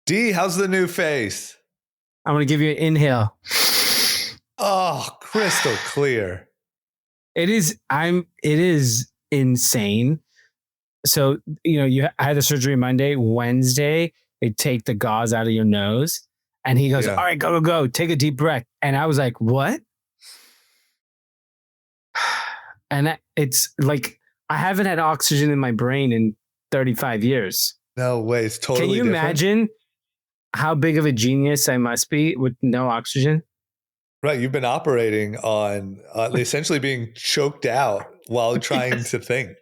D, how's the new face? I'm going to give you an inhale. Oh, crystal clear. It is insane. So, I had the surgery Monday. Wednesday, they take the gauze out of your nose. And he goes, all right, go. Take a deep breath. And I was like, what? And it's like, I haven't had oxygen in my brain in 35 years. No way. It's totally Can you different. imagine how big of a genius I must be with no oxygen? Right. You've been operating on essentially being choked out while trying to think.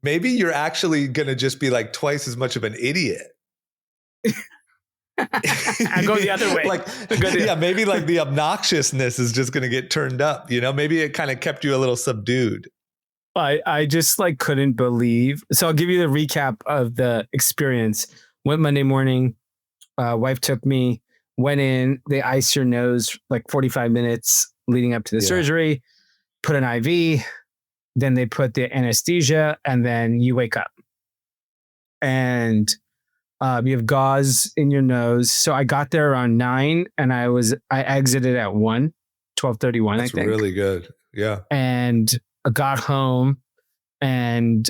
Maybe you're actually going to just be like twice as much of an idiot. I go the other way. Maybe like the obnoxiousness is just going to get turned up. Maybe it kind of kept you a little subdued. I just couldn't believe. So I'll give you the recap of the experience. Went Monday morning. Wife took me, went in. They ice your nose 45 minutes leading up to the surgery, put an IV. Then they put the anesthesia, and then you wake up. And you have gauze in your nose. So I got there around 9, and I exited at 12:31. That's I think. Really good. Yeah. And I got home and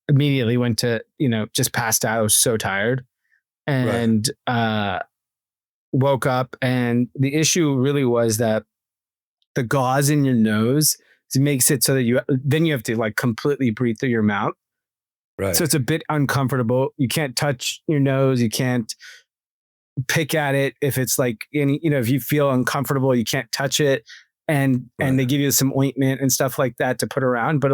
immediately went to, just passed out. I was so tired and woke up. And the issue really was that the gauze in your nose makes it so that you have to completely breathe through your mouth. Right. So it's a bit uncomfortable. You can't touch your nose. You can't pick at it. If it's if you feel uncomfortable, you can't touch it. And they give you some ointment and stuff like that to put around. But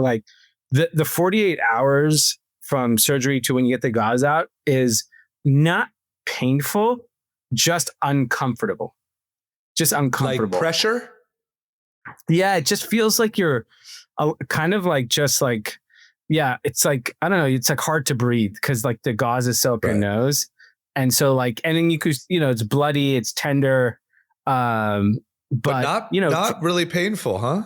the 48 hours from surgery to when you get the gauze out is not painful, just uncomfortable. Just uncomfortable. Like pressure? Yeah, it just feels like you're kind of it's I don't know, it's hard to breathe because the gauze is so up your nose. And so and then you could, it's bloody, it's tender. But not really painful, huh?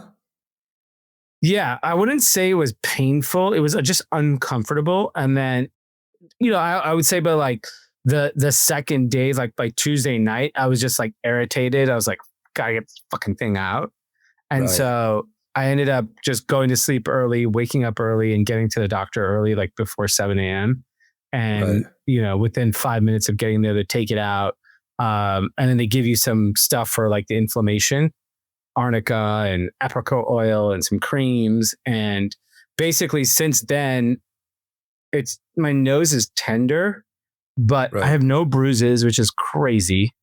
Yeah, I wouldn't say it was painful. It was just uncomfortable. And then, I would say, but the second day, by Tuesday night, I was just irritated. I was like, gotta get this fucking thing out. And so I ended up just going to sleep early, waking up early, and getting to the doctor early, before 7 a.m. And, within 5 minutes of getting there, they take it out. And then they give you some stuff for the inflammation, arnica and apricot oil and some creams. And basically since then, my nose is tender, but I have no bruises, which is crazy.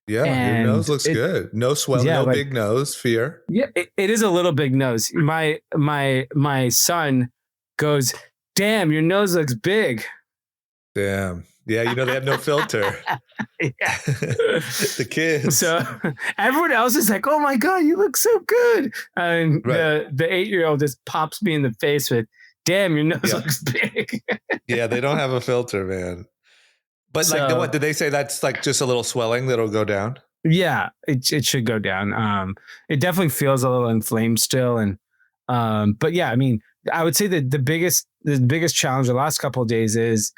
Yeah, and your nose looks good. No swelling, no big nose, fear. Yeah, it is a little big nose. My son goes, damn, your nose looks big. Damn. Yeah, they have no filter. The kids. So everyone else is like, oh my God, you look so good. And the 8-year-old just pops me in the face with, damn, your nose looks big. Yeah, they don't have a filter, man. But what did they say? That's just a little swelling that'll go down. Yeah, it should go down. It definitely feels a little inflamed still, and but yeah, I mean, I would say that the biggest challenge the last couple of days is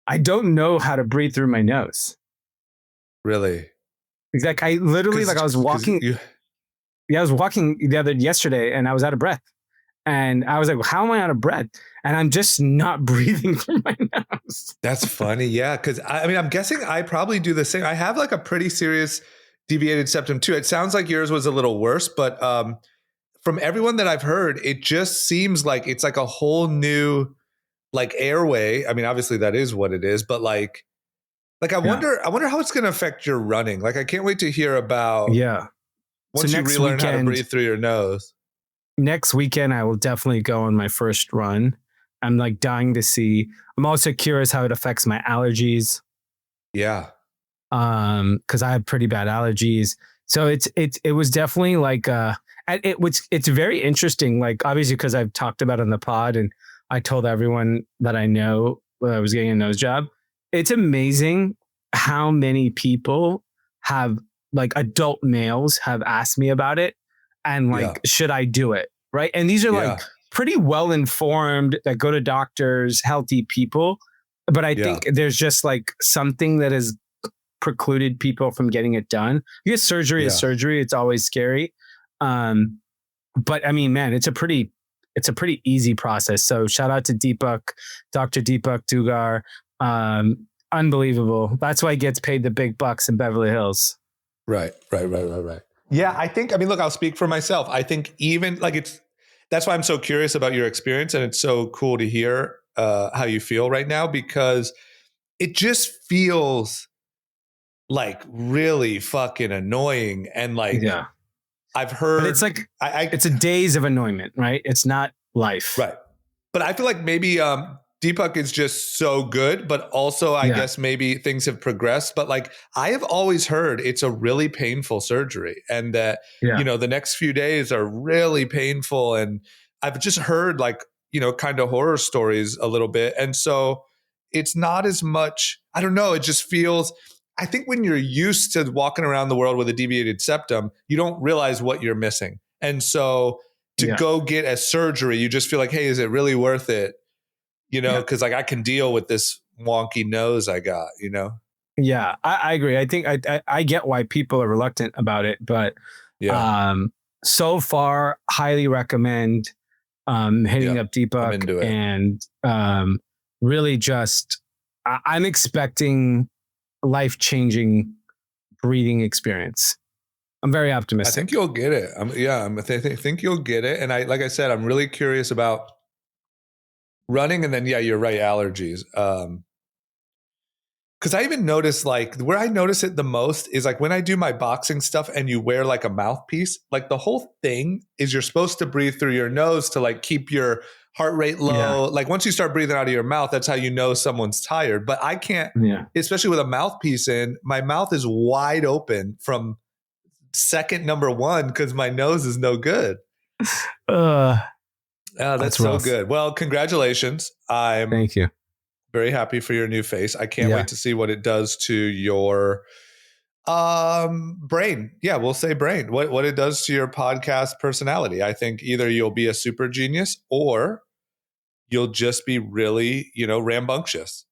I don't know how to breathe through my nose. Really? Exactly. I literally I was walking. I was walking yesterday, and I was out of breath. And I was like, well, how am I out of breath? And I'm just not breathing through my nose. That's funny. Yeah. Cause I'm guessing I probably do the same. I have a pretty serious deviated septum too. It sounds like yours was a little worse, but from everyone that I've heard, it just seems like it's a whole new airway. I mean, obviously that is what it is, but I wonder how it's going to affect your running. I can't wait to hear about once you relearn how to breathe through your nose. Next weekend, I will definitely go on my first run. I'm dying to see. I'm also curious how it affects my allergies. Yeah. Because I have pretty bad allergies. So it was definitely it's very interesting. Obviously, because I've talked about it on the pod and I told everyone that I know when I was getting a nose job. It's amazing how many people have adult males have asked me about it. And should I do it? Right. And these are pretty well informed that go to doctors, healthy people. but I Yeah. think there's just like something that has precluded people from getting it done. Because surgery is Yeah. surgery. It's always scary. But I mean, man, it's a pretty easy process. So shout out to Dr. Deepak Dugar. Unbelievable. That's why he gets paid the big bucks in Beverly Hills. Right. Yeah, I mean, look, I'll speak for myself. I think even like that's why I'm so curious about your experience. And it's so cool to hear how you feel right now, because it just feels like really fucking annoying. And like, Yeah. I've heard, But it's like, I it's a days of annoyment, right? It's not life. right. But I feel like maybe Deepak is just so good, but also I guess maybe things have progressed. But like I have always heard it's a really painful surgery, and that, the next few days are really painful. And I've just heard like, kind of horror stories a little bit. And so it's not as much, I don't know, it just feels, I think when you're used to walking around the world with a deviated septum, you don't realize what you're missing. And so to go get a surgery, you just feel like, hey, is it really worth it? Because like I can deal with this wonky nose I got, Yeah, I agree. I think I get why people are reluctant about it, but so far, highly recommend hitting up Deepak and really just I'm expecting life-changing breathing experience. I'm very optimistic. I think you'll get it. I think you'll get it. And like I said, I'm really curious about running, and then you're right, allergies. Because I even notice like where I notice it the most is like when I do my boxing stuff and you wear like a mouthpiece, like the whole thing is you're supposed to breathe through your nose to like keep your heart rate low. Like once you start breathing out of your mouth, that's how you know someone's tired. But I can't, especially with a mouthpiece in, my mouth is wide open from second number one because my nose is no good. That's so good. Well, congratulations. Thank you. Very happy for your new face. I can't wait to see what it does to your brain. Yeah, we'll say brain. What it does to your podcast personality. I think either you'll be a super genius or you'll just be really, rambunctious.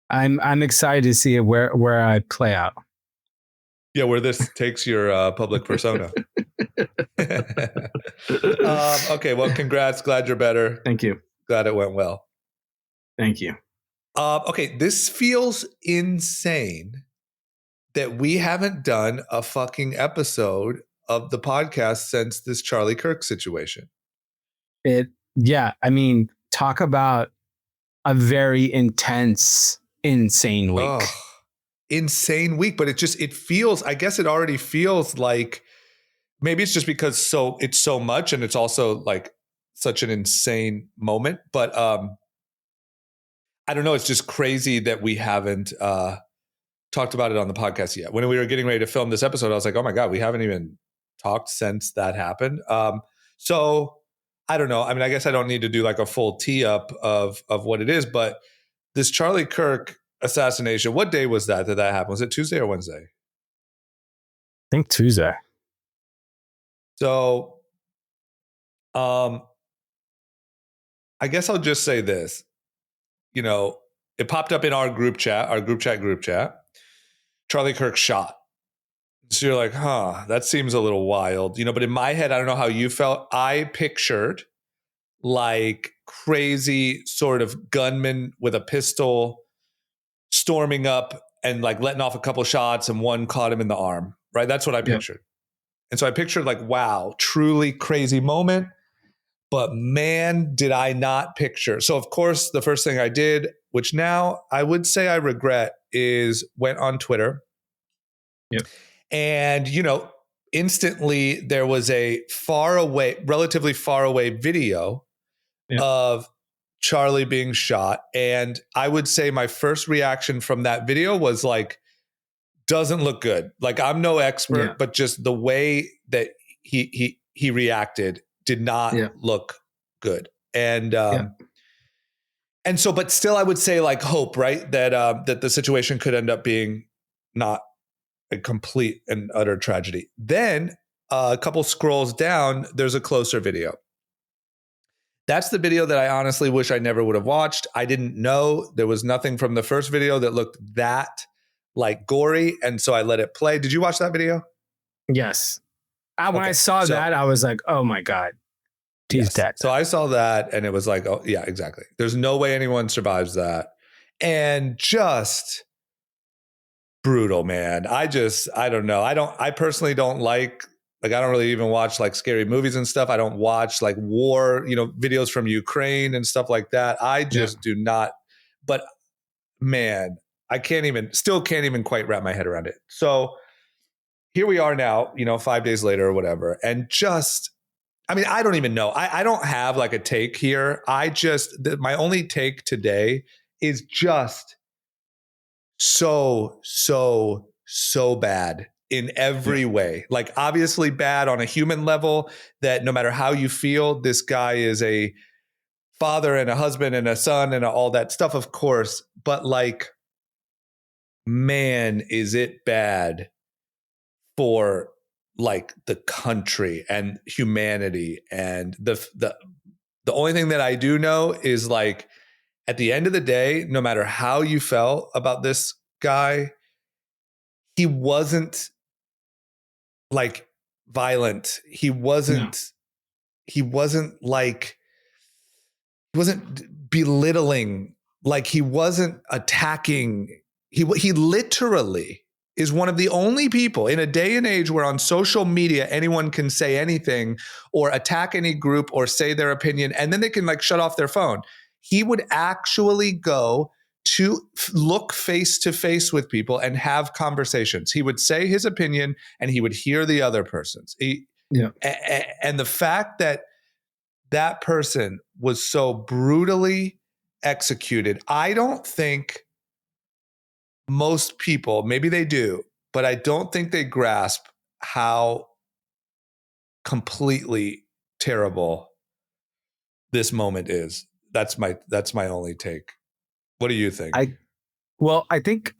I'm excited to see where I play out. Yeah, where this takes your public persona. Okay, well, congrats. Glad you're better. Thank you. Glad it went well. Thank you. Okay, this feels insane that we haven't done a fucking episode of the podcast since this Charlie Kirk situation. I mean, talk about a very intense, insane week. Oh, insane week, but it feels, I guess it already feels like, maybe it's just because it's so much and it's also like such an insane moment, but I don't know, it's just crazy that we haven't talked about it on the podcast yet. When we were getting ready to film this episode, I was like, oh my God, we haven't even talked since that happened. So I don't know. I mean, I guess I don't need to do like a full tee up of what it is, but this Charlie Kirk assassination, what day was that happened? Was it Tuesday or Wednesday? I think Tuesday. So I guess I'll just say this. It popped up in our group chat. Charlie Kirk shot. So you're like, that seems a little wild, but in my head, I don't know how you felt. I pictured like crazy sort of gunman with a pistol storming up and like letting off a couple shots, and one caught him in the arm, right? That's what I pictured. And so I pictured like, wow, truly crazy moment. But man, did I not picture. So of course, the first thing I did, which now I would say I regret, is went on Twitter. And, instantly there was a relatively far away video of Charlie being shot. And I would say my first reaction from that video was like, doesn't look good. Like I'm no expert, but just the way that he reacted did not look good. And so, but still I would say like hope, right? That the situation could end up being not a complete and utter tragedy. Then a couple scrolls down, there's a closer video. That's the video that I honestly wish I never would have watched. I didn't know there was nothing from the first video that looked that like gory. And so I let it play. Did you watch that video? Yes. When I Okay. saw that, I was like, oh my God, he's dead. So I saw that and it was like, oh, yeah, exactly. There's no way anyone survives that. And just brutal, man. I don't know. I personally don't like I don't really even watch like scary movies and stuff. I don't watch like war, videos from Ukraine and stuff like that. I just do not. But man, still can't even quite wrap my head around it. So here we are now, 5 days later or whatever. And I don't even know. I don't have like a take here. My only take today is just so bad in every way. Like obviously bad on a human level, that no matter how you feel, this guy is a father and a husband and a son and all that stuff, of course. But like, man, is it bad for like the country and humanity. And the only thing that I do know is like, at the end of the day, no matter how you felt about this guy, he wasn't like violent. He wasn't like, he wasn't belittling. Like he wasn't attacking. He literally is one of the only people in a day and age where on social media, anyone can say anything or attack any group or say their opinion, and then they can like shut off their phone. He would actually go to look face to face with people and have conversations. He would say his opinion and he would hear the other person's. And the fact that that person was so brutally executed, I don't think most people, maybe they do, but I don't think they grasp how completely terrible this moment is. That's my only take. What do you think? I think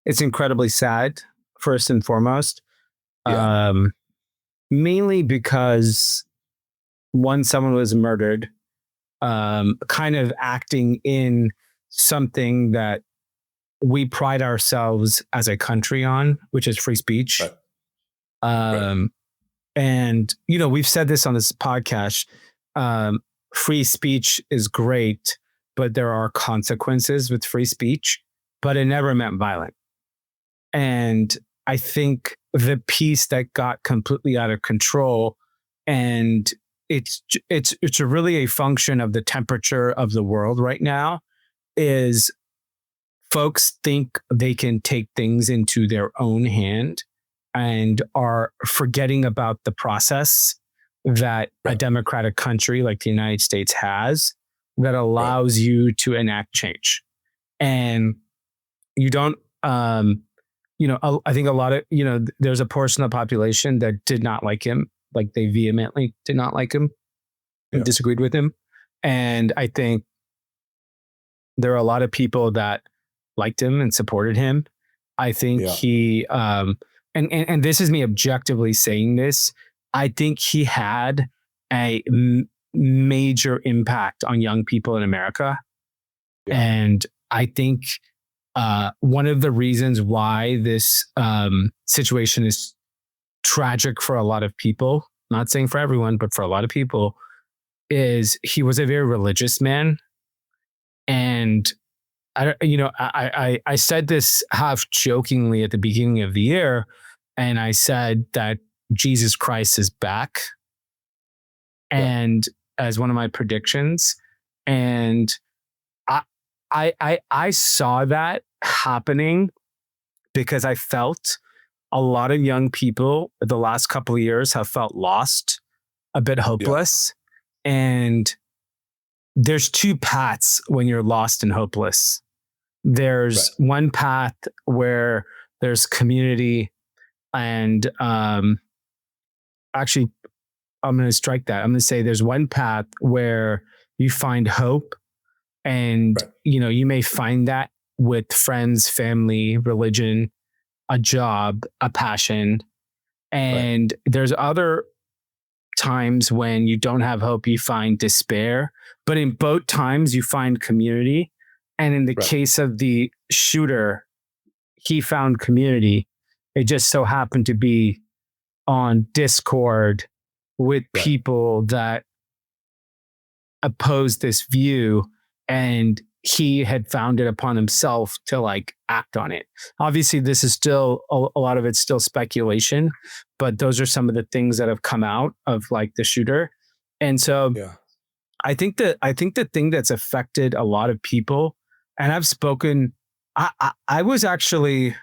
it's incredibly sad, first and foremost. Yeah. Mainly because someone was murdered, kind of acting in something that we pride ourselves as a country on, which is free speech. Right. And, we've said this on this podcast, free speech is great, but there are consequences with free speech, but it never meant violent. And I think the piece that got completely out of control, and it's really a function of the temperature of the world right now, is folks think they can take things into their own hand and are forgetting about the process that a democratic country like the United States has that allows you to enact change. And you don't, I think a lot of, there's a portion of the population that did not like him. Like they vehemently did not like him and disagreed with him. And I think there are a lot of people that liked him and supported him. I think he, and this is me objectively saying this, I think he had a major impact on young people in America. Yeah. And I think one of the reasons why this situation is tragic for a lot of people, not saying for everyone, but for a lot of people, is he was a very religious man. And I said this half jokingly at the beginning of the year, and I said that Jesus Christ is back, and as one of my predictions, and I saw that happening because I felt a lot of young people the last couple of years have felt lost, a bit hopeless, and there's two paths when you're lost and hopeless. There's one path where there's community, and actually, I'm going to strike that. I'm going to say there's one path where you find hope, and you may find that with friends, family, religion, a job, a passion, and there's other times when you don't have hope, you find despair. But in both times, you find community. And in the Right. case of the shooter, he found community. It just so happened to be on Discord with Right. people that opposed this view, and he had found it upon himself to like act on it. Obviously, this is still a lot of it's still speculation, but those are some of the things that have come out of like the shooter. And so Yeah. I think the thing that's affected a lot of people, and I've spoken, I was actually,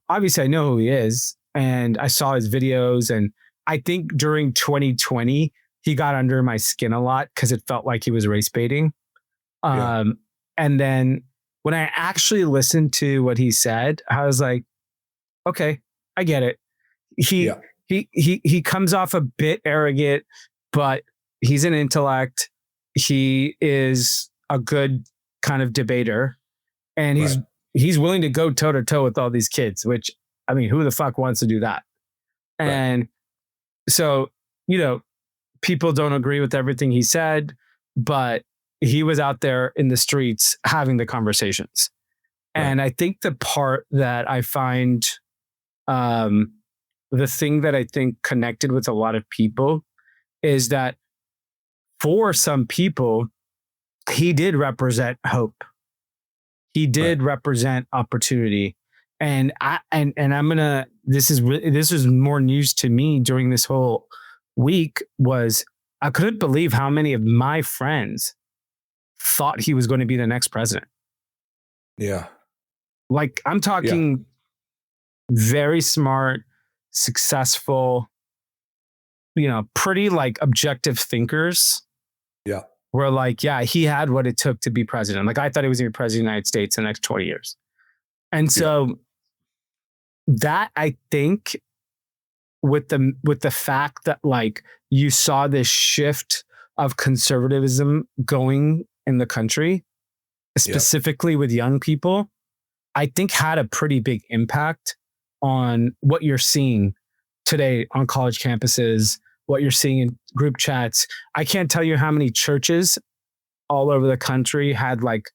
obviously I know who he is and I saw his videos, and I think during 2020 he got under my skin a lot because it felt like he was race baiting. Yeah. And then when I actually listened to what he said, I was like, okay, I get it. He he comes off a bit arrogant, but he's an intellect. He is a good kind of debater, and he's willing to go toe to toe with all these kids, which, I mean, who the fuck wants to do that? And so, people don't agree with everything he said, but he was out there in the streets having the conversations. And I think the part that I find, the thing that I think connected with a lot of people is that for some people, he did represent hope. He did represent opportunity. And I'm gonna, this is more news to me during this whole week. Was I couldn't believe how many of my friends thought he was going to be the next president. Yeah. Like, I'm talking very smart, successful, pretty like objective thinkers. Yeah. Were like, yeah, he had what it took to be president. Like, I thought he was going to be president of the United States in the next 20 years. And so that, I think, with the fact that like you saw this shift of conservatism going in the country, specifically with young people, I think had a pretty big impact on what you're seeing today on college campuses, what you're seeing in group chats. I can't tell you how many churches all over the country had like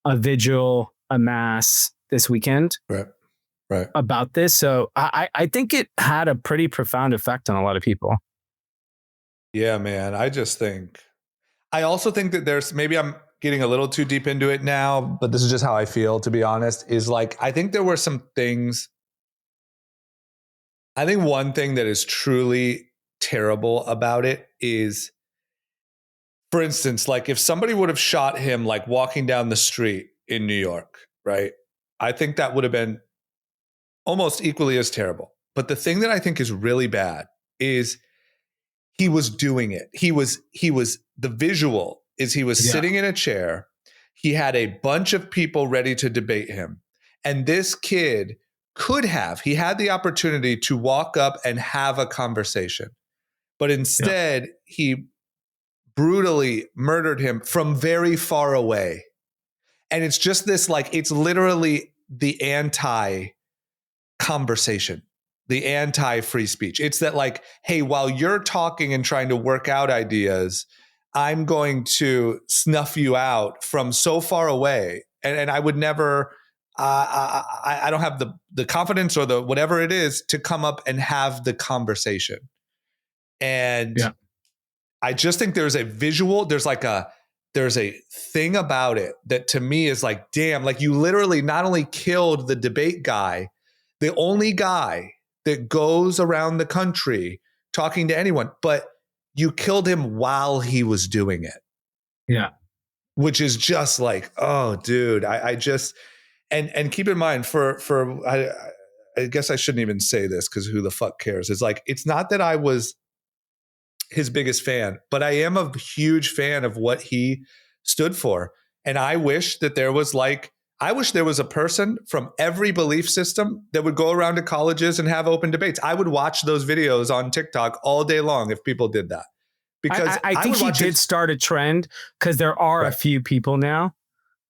a vigil, a mass this weekend about this. So I think it had a pretty profound effect on a lot of people. Yeah, man. I also think that there's, maybe I'm getting a little too deep into it now, but this is just how I feel, to be honest, is like, I think there were some things. I think one thing that is truly terrible about it is, for instance, like if somebody would have shot him, like walking down the street in New York, right? I think that would have been almost equally as terrible. But the thing that I think is really bad is he was doing it. The visual is he was sitting in a chair. He had a bunch of people ready to debate him. And this kid he had the opportunity to walk up and have a conversation. But instead, he brutally murdered him from very far away. And it's just this, like, it's literally the anti-conversation, the anti-free speech. It's that, like, hey, while you're talking and trying to work out ideas, I'm going to snuff you out from so far away. And I would never, I don't have the confidence or the whatever it is to come up and have the conversation. And I just think there's a visual, there's a thing about it that to me is like, damn, like you literally not only killed the debate guy, the only guy that goes around the country talking to anyone, but you killed him while he was doing it. Yeah. Which is just like, oh, dude, I just, and keep in mind I guess I shouldn't even say this because who the fuck cares? It's like, it's not that I was his biggest fan, but I am a huge fan of what he stood for. And I wish that there was a person from every belief system that would go around to colleges and have open debates. I would watch those videos on TikTok all day long if people did that. Because I think he did start a trend, because there are a few people now,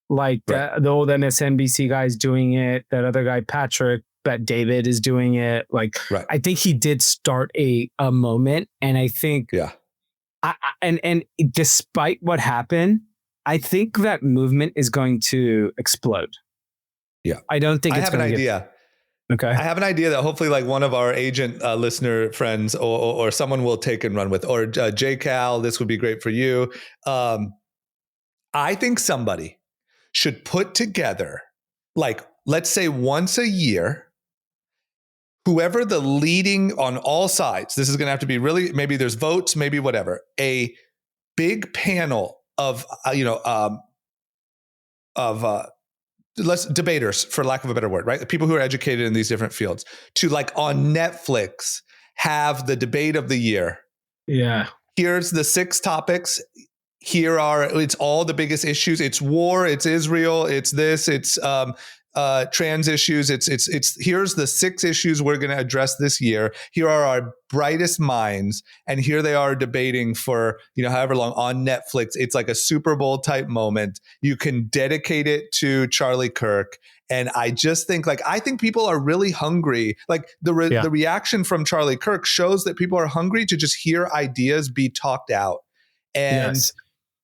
like the old MSNBC guy's doing it. That other guy, Patrick, Bet David is doing it. Like, Right. I think he did start a moment, and I think, Yeah. and despite what happened, I think that movement is going to explode. Yeah. I don't think I it's have an going to idea. Okay. I have an idea that hopefully like one of our agent listener friends or someone will take and run with, or J Cal, this would be great for you. I think somebody should put together, like, let's say once a year, whoever the leading on all sides, this is going to have to be really, maybe there's votes, maybe whatever, a big panel of, less debaters, for lack of a better word, right? The people who are educated in these different fields, to like on Netflix have the debate of the year. Yeah. Here's the 6 topics. It's all the biggest issues. It's war, it's Israel, it's this, it's trans issues. It's here's the 6 issues we're going to address this year. Here are our brightest minds, and here they are debating for, however long on Netflix. It's like a Super Bowl type moment. You can dedicate it to Charlie Kirk. And I just think, I think people are really hungry. Like the reaction from Charlie Kirk shows that people are hungry to just hear ideas be talked out. And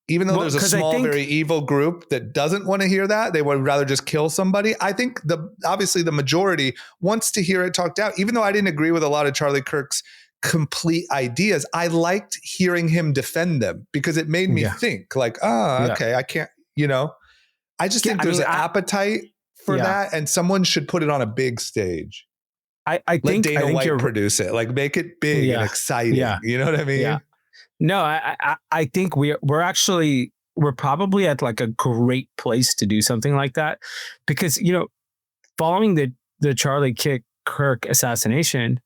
even though there's a small, very evil group that doesn't want to hear that, they would rather just kill somebody. I think obviously the majority wants to hear it talked out. Even though I didn't agree with a lot of Charlie Kirk's complete ideas, I liked hearing him defend them because it made me think okay, I can't, I just think there's an appetite for that, and someone should put it on a big stage. I Let think Dana White produce it, like make it big and exciting. You know what I mean? Yeah. No, I think we're probably at like a great place to do something like that, because following the Charlie Kirk assassination,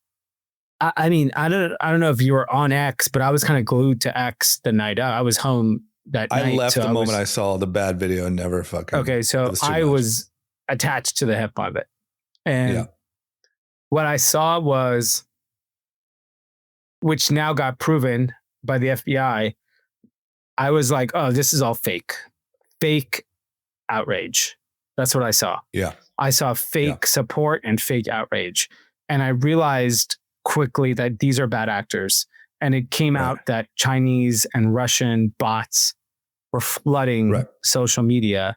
I mean, I don't know if you were on X, but I was kind of glued to X the night out. I was home that night. I left the moment I saw the bad video and never fucking. Okay, so I was attached to the hip of it, and what I saw was, which now got proven by the FBI, I was like, oh, this is all fake outrage. That's what I saw. Yeah. I saw fake support and fake outrage. And I realized quickly that these are bad actors. And it came out that Chinese and Russian bots were flooding social media,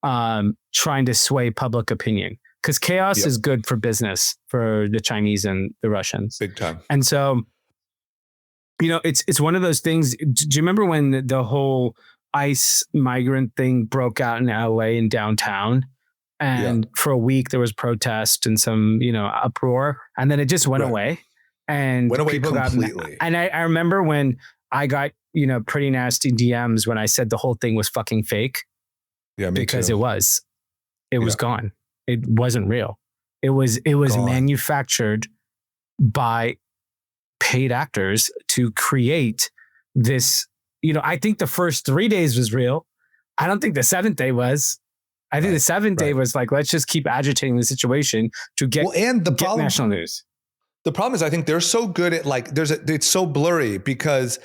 trying to sway public opinion. Because chaos is good for business for the Chinese and the Russians. Big time. And so, it's one of those things. Do you remember when the whole ICE migrant thing broke out in LA and downtown? And for a week there was protest and some, uproar, and then it just went away. And went away people completely. And I remember when I got, pretty nasty DMs when I said the whole thing was fucking fake. Yeah, me because too. it was gone. It wasn't real. It was manufactured by paid actors to create this. I think the first 3 days was real. I don't think the 7th day was. I think the 7th day was like, let's just keep agitating the situation to get national news. The problem is, I think they're so good at it's so blurry, because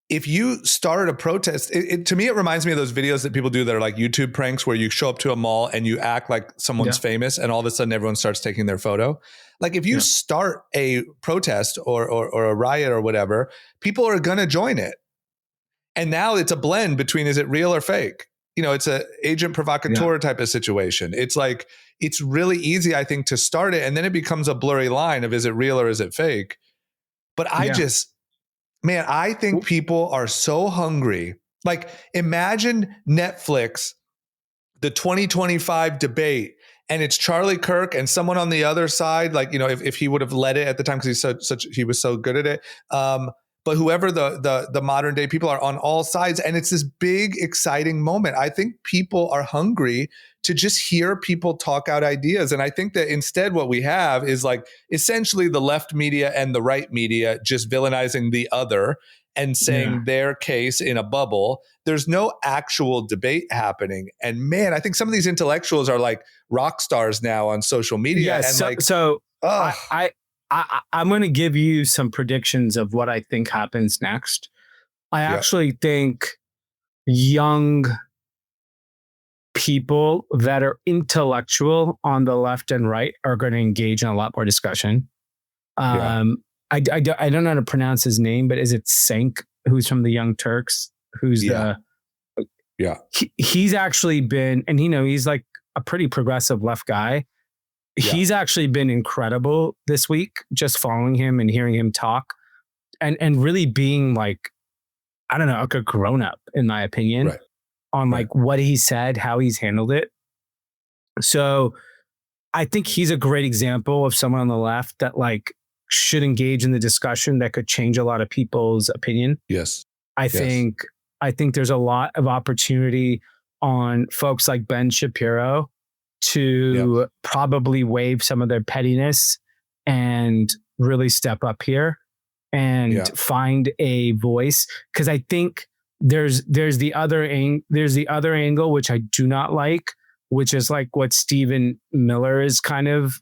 if you start a protest, to me, it reminds me of those videos that people do that are like YouTube pranks, where you show up to a mall and you act like someone's famous, and all of a sudden everyone starts taking their photo. Like if you start a protest or a riot or whatever, people are going to join it. And now it's a blend between, is it real or fake? It's a agent provocateur type of situation. It's like, it's really easy, I think, to start it. And then it becomes a blurry line of, is it real or is it fake? But I think people are so hungry. Like, imagine Netflix, the 2025 debate, and it's Charlie Kirk and someone on the other side, like, if he would have led it at the time, because he was so good at it. But whoever the modern day people are on all sides, and it's this big, exciting moment. I think people are hungry to just hear people talk out ideas. And I think that instead what we have is like essentially the left media and the right media just villainizing the other and saying their case in a bubble. There's no actual debate happening. And man, I think some of these intellectuals are like rock stars now on social media. I'm going to give you some predictions of what I think happens next. I actually think young people that are intellectual on the left and right are going to engage in a lot more discussion. Yeah. I don't know how to pronounce his name, but is it Sank, who's from the Young Turks? Who's Yeah. Yeah. he's actually been, and he's like a pretty progressive left guy. Yeah. He's actually been incredible this week, just following him and hearing him talk and really being like, I don't know, like a grown up, in my opinion, Right. on like what he said, how he's handled it. So I think he's a great example of someone on the left that like should engage in the discussion that could change a lot of people's opinion. Yes. I Yes. think there's a lot of opportunity on folks like Ben Shapiro to probably waive some of their pettiness and really step up here and find a voice. Because I think there's the other angle which I do not like, which is like what Stephen Miller is kind of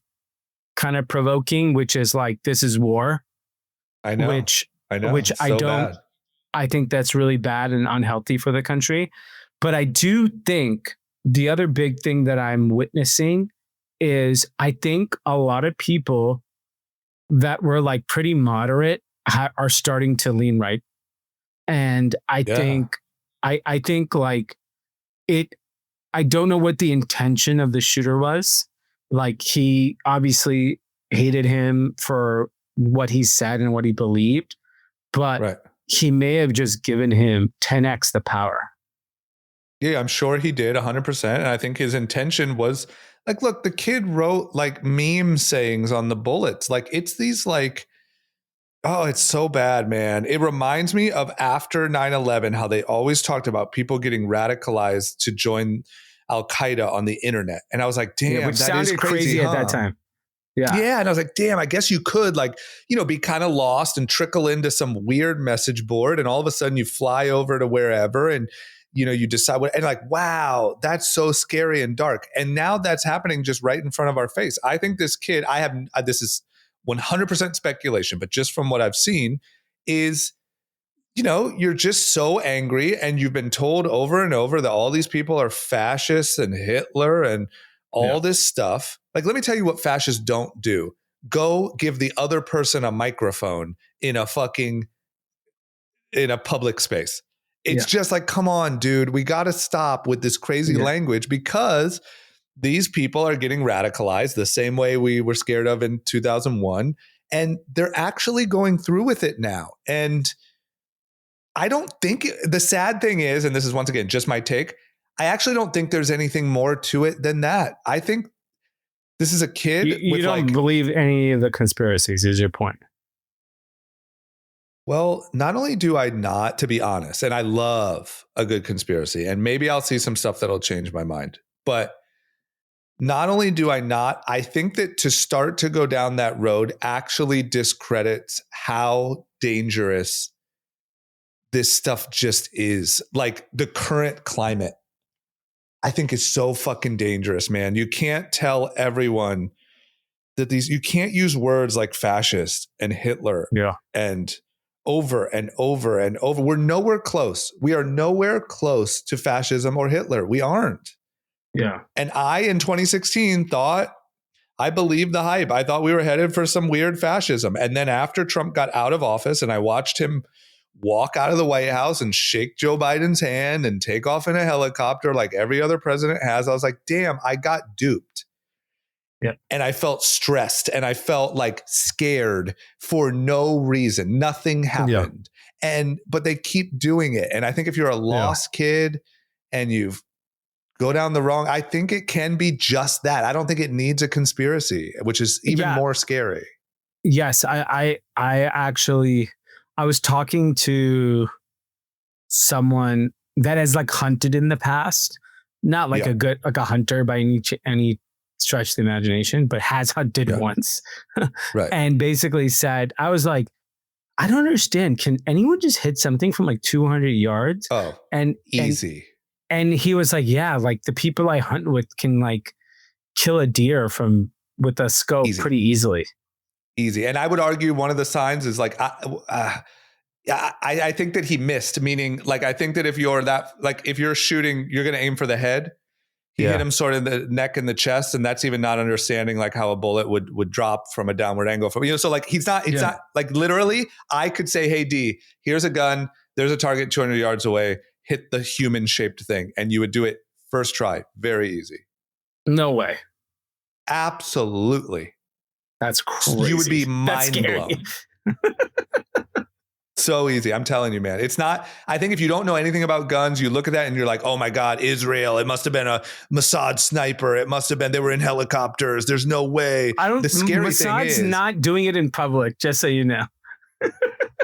provoking, which is like, this is war. I know. Which It's I so don't. bad. I think that's really bad and unhealthy for the country. But I do think the other big thing that I'm witnessing is I think a lot of people that were like pretty moderate are starting to lean right. And I think like it, I don't know what the intention of the shooter was. Like, he obviously hated him for what he said and what he believed, but he may have just given him 10x the power. Yeah, I'm sure he did 100%. And I think his intention was like, look, the kid wrote like meme sayings on the bullets. Like, it's these like, oh, it's so bad, man. It reminds me of after 9/11, how they always talked about people getting radicalized to join Al Qaeda on the internet. And I was like, damn, which that sounded is crazy at that time. Yeah. Yeah. And I was like, damn, I guess you could like, be kind of lost and trickle into some weird message board. And all of a sudden you fly over to wherever and, you decide what, and like, wow, that's so scary and dark. And now that's happening just right in front of our face. I think this kid, this is 100% speculation, but just from what I've seen is, you're just so angry and you've been told over and over that all these people are fascists and Hitler and all this stuff. Like, let me tell you what fascists don't do. Go give the other person a microphone in a public space. It's just like, come on, dude, we got to stop with this crazy language, because these people are getting radicalized the same way we were scared of in 2001. And they're actually going through with it now. And I don't think the sad thing is, and this is once again just my take, I actually don't think there's anything more to it than that. I think this is a kid. You don't believe any of the conspiracies, is your point? Well, not only do I not, to be honest, and I love a good conspiracy, and maybe I'll see some stuff that'll change my mind, but not only do I not, I think that to start to go down that road actually discredits how dangerous this stuff just is. Like, the current climate, I think, is so fucking dangerous, man. You can't tell everyone that you can't use words like fascist and Hitler and over and over and over. We're nowhere close. We are nowhere close to fascism or Hitler. We aren't. Yeah. And I, in 2016, I believed the hype. I thought we were headed for some weird fascism. And then after Trump got out of office and I watched him walk out of the White House and shake Joe Biden's hand and take off in a helicopter like every other president has, I was like, damn, I got duped. Yeah. And I felt stressed and I felt like scared for no reason. Nothing happened. But they keep doing it. And I think if you're a lost kid and you've go down the wrong, I think it can be just that. I don't think it needs a conspiracy, which is even more scary. Yes. I actually, I was talking to someone that has like hunted in the past, not like a hunter by any stretch of the imagination, but has hunted once. Right. And basically said, I was like, I don't understand. Can anyone just hit something from like 200 yards? Oh, and easy. And he was like, yeah, like the people I hunt with can like kill a deer with a scope pretty easily. Easy. And I would argue one of the signs is like, I think that he missed, meaning like, I think that if you're shooting, you're going to aim for the head. He hit him sort of in the neck and the chest, and that's even not understanding like how a bullet would drop from a downward angle. From so like it's not like literally. I could say, "Hey D, here's a gun. There's a target 200 yards away. Hit the human shaped thing," and you would do it first try. Very easy. No way. Absolutely. That's crazy. You would be mind blown. So easy. I'm telling you, man. It's not, I think if you don't know anything about guns, you look at that and you're like, oh my God, Israel, it must have been a Mossad sniper. It must have been, they were in helicopters. There's no way. The scary thing is not doing it in public, just so you know.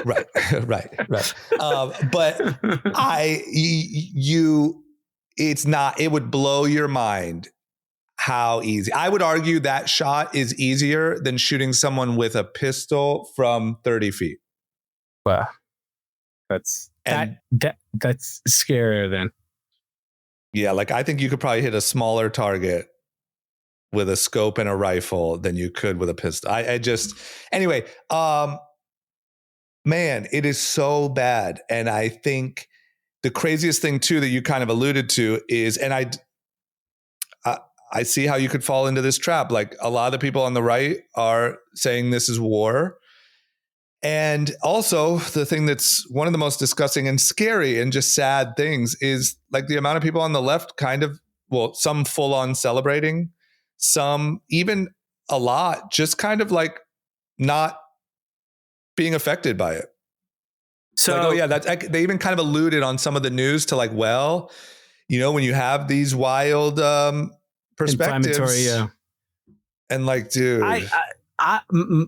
Right. But it's not, it would blow your mind how easy. I would argue that shot is easier than shooting someone with a pistol from 30 feet. Wow. That's scarier then. Yeah, like I think you could probably hit a smaller target with a scope and a rifle than you could with a pistol. Anyway, man, it is so bad. And I think the craziest thing too that you kind of alluded to is, and I see how you could fall into this trap. Like a lot of the people on the right are saying this is war. And also the thing that's one of the most disgusting and scary and just sad things is like the amount of people on the left kind of, well, some full on celebrating, some even a lot just kind of like not being affected by it. So, like, oh yeah, they even kind of alluded on some of the news to like, well, when you have these wild perspectives, and like, dude,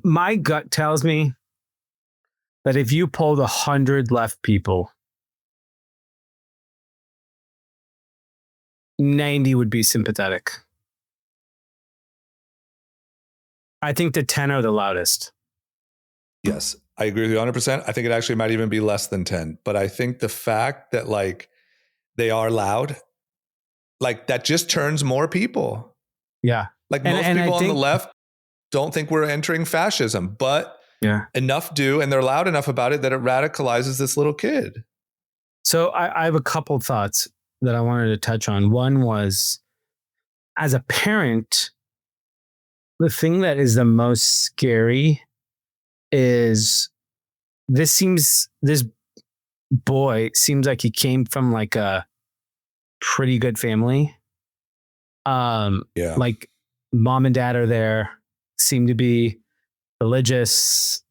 my gut tells me that if you polled 100 left people, 90 would be sympathetic. I think the 10 are the loudest. Yes, I agree with you 100%. I think it actually might even be less than 10. But I think the fact that like they are loud, like that just turns more people. Yeah. Like most people on the left don't think we're entering fascism, but enough do, and they're loud enough about it that it radicalizes this little kid. So I have a couple thoughts that I wanted to touch on. One was, as a parent, the thing that is the most scary is this boy seems like he came from like a pretty good family. Like mom and dad are there, seem to be religious,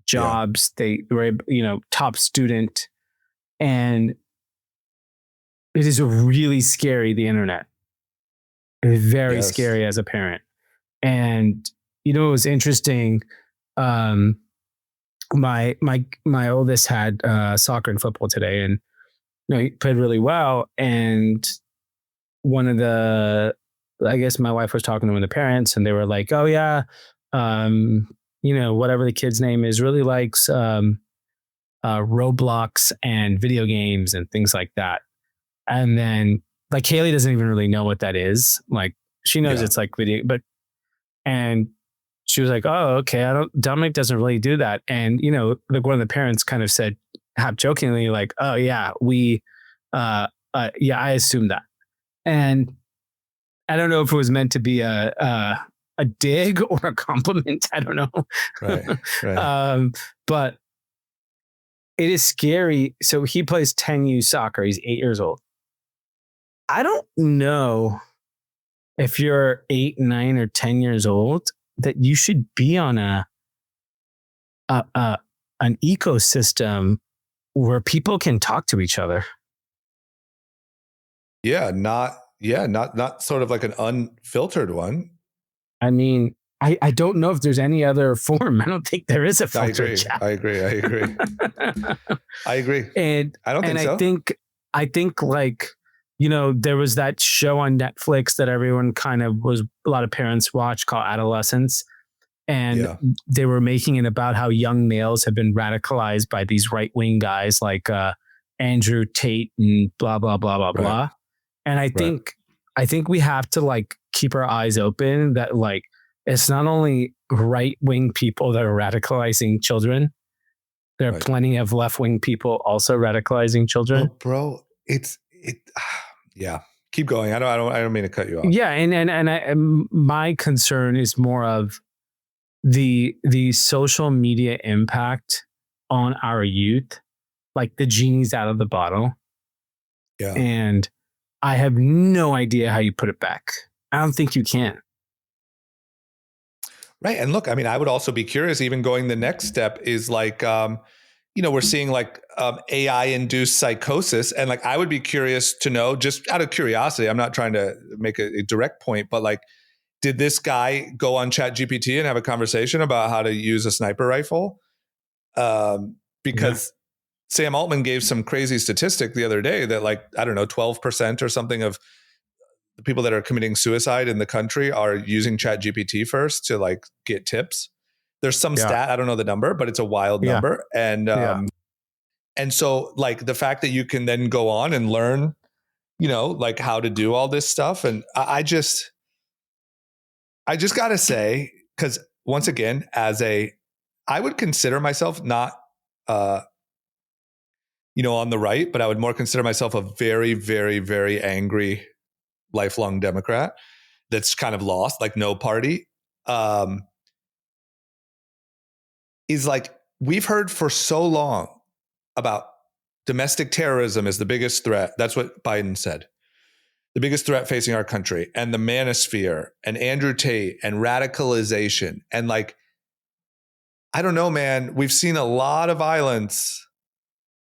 jobs. They were, top student. And it is really scary, the internet. It is very scary as a parent. And, it was interesting. My oldest had soccer and football today, and he played really well. And I guess my wife was talking to one of the parents, and they were like, "Oh yeah, whatever the kid's name is, really likes Roblox and video games and things like that." And then like Haley doesn't even really know what that is. Like she knows it's like video, and she was like, "Oh, okay. Dominic doesn't really do that." And, like one of the parents kind of said half jokingly, like, "Oh yeah, I assumed that." And I don't know if it was meant to be a dig or a compliment. I don't know. Right. But it is scary. So he plays 10U soccer. He's 8 years old. I don't know if you're 8, 9, or 10 years old that you should be on an ecosystem where people can talk to each other. Not sort of like an unfiltered one. I mean, I don't know if there's any other form. I don't think there is a filtered chat. I agree. I agree. And I don't think so. I think like, there was that show on Netflix that everyone a lot of parents watch called Adolescence. And they were making it about how young males have been radicalized by these right-wing guys like Andrew Tate and blah, blah, blah, blah, blah. And I think we have to like keep our eyes open that like, it's not only right-wing people that are radicalizing children. There are plenty of left-wing people also radicalizing children. Bro, keep going. I don't mean to cut you off. Yeah, and my concern is more of the social media impact on our youth, like the genie's out of the bottle, Yeah. and I have no idea how you put it back. I don't think you can. Right. And look, I mean, I would also be curious, even going the next step is like, we're seeing like AI induced psychosis. And like, I would be curious to know, just out of curiosity, I'm not trying to make a direct point, but like, did this guy go on ChatGPT and have a conversation about how to use a sniper rifle? Because Sam Altman gave some crazy statistic the other day that like, I don't know, 12% or something of the people that are committing suicide in the country are using ChatGPT first to like get tips. There's some stat, I don't know the number, but it's a wild number. And so like the fact that you can then go on and learn, like how to do all this stuff. And I just got to say, because once again, I would consider myself not, on the right, but I would more consider myself a very, very, very angry lifelong Democrat that's kind of lost, like no party, is like, we've heard for so long about domestic terrorism is the biggest threat. That's what Biden said. The biggest threat facing our country, and the manosphere and Andrew Tate and radicalization. And like, I don't know, man, we've seen a lot of violence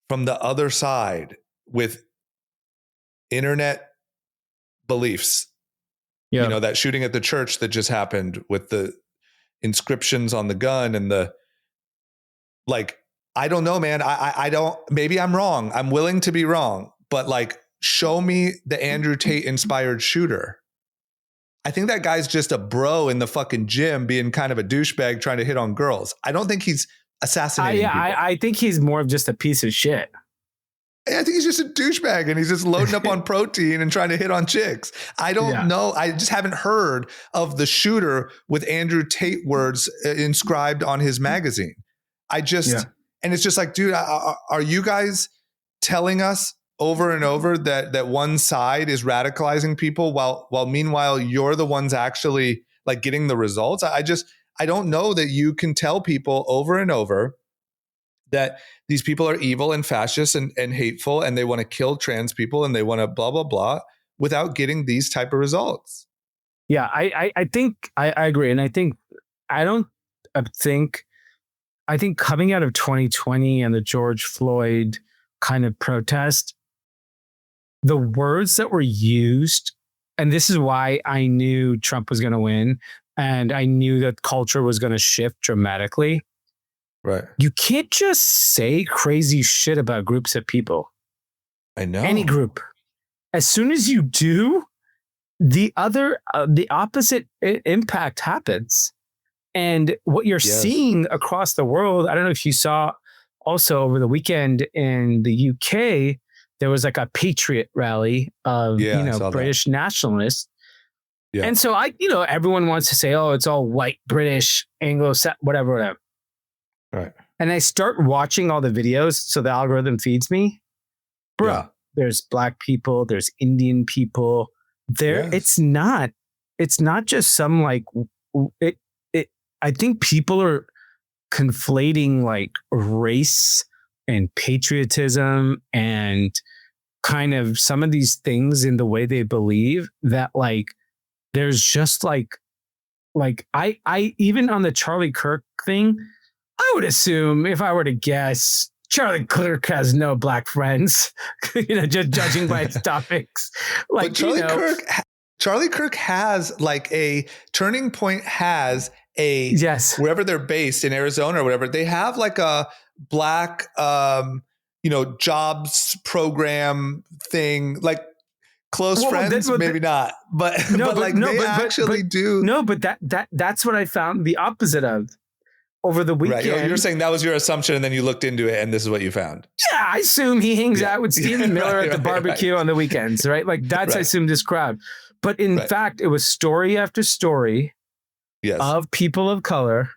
from the other side with internet beliefs. That shooting at the church that just happened with the inscriptions on the gun and the, like, I don't know, man. I don't, maybe I'm wrong. I'm willing to be wrong, but like, show me the Andrew Tate inspired shooter. I think that guy's just a bro in the fucking gym being kind of a douchebag trying to hit on girls. I don't think he's assassinating people. I think he's more of just a piece of shit. I think he's just a douchebag and he's just loading up on protein and trying to hit on chicks. I don't know. I just haven't heard of the shooter with Andrew Tate words inscribed on his magazine. And it's just like, dude, are you guys telling us over and over that one side is radicalizing people while meanwhile you're the ones actually like getting the results? I don't know that you can tell people over and over that these people are evil and fascist and hateful and they want to kill trans people and they want to blah, blah, blah without getting these type of results. Yeah, I think I agree. And I think coming out of 2020 and the George Floyd kind of protest, the words that were used, and this is why I knew Trump was going to win and I knew that culture was going to shift dramatically. Right. You can't just say crazy shit about groups of people. I know. Any group. As soon as you do, the opposite impact happens. And what you're seeing across the world, I don't know if you saw also over the weekend in the UK, there was like a patriot rally of, British nationalists. Yeah. And so everyone wants to say, oh, it's all white, British, Anglo, whatever. Right. And I start watching all the videos. So the algorithm feeds me. Bro, there's black people, there's Indian people there. Yes. It's not just some like I think people are conflating like race and patriotism and kind of some of these things in the way they believe that like, there's just like I even on the Charlie Kirk thing, I would assume if I were to guess, Charlie Kirk has no black friends, just judging by its topics. Like but Charlie Kirk has like a Turning Point has a wherever they're based in Arizona or whatever, they have like a black jobs program thing, like close friends, maybe not, but they actually do. No, but that's what I found the opposite of over the weekend. Right. You're saying that was your assumption and then you looked into it and this is what you found. Yeah, I assume he hangs out with Stephen Miller at the barbecue on the weekends, right? Like that's, I assume, this crowd. But in fact, it was story after story of people of color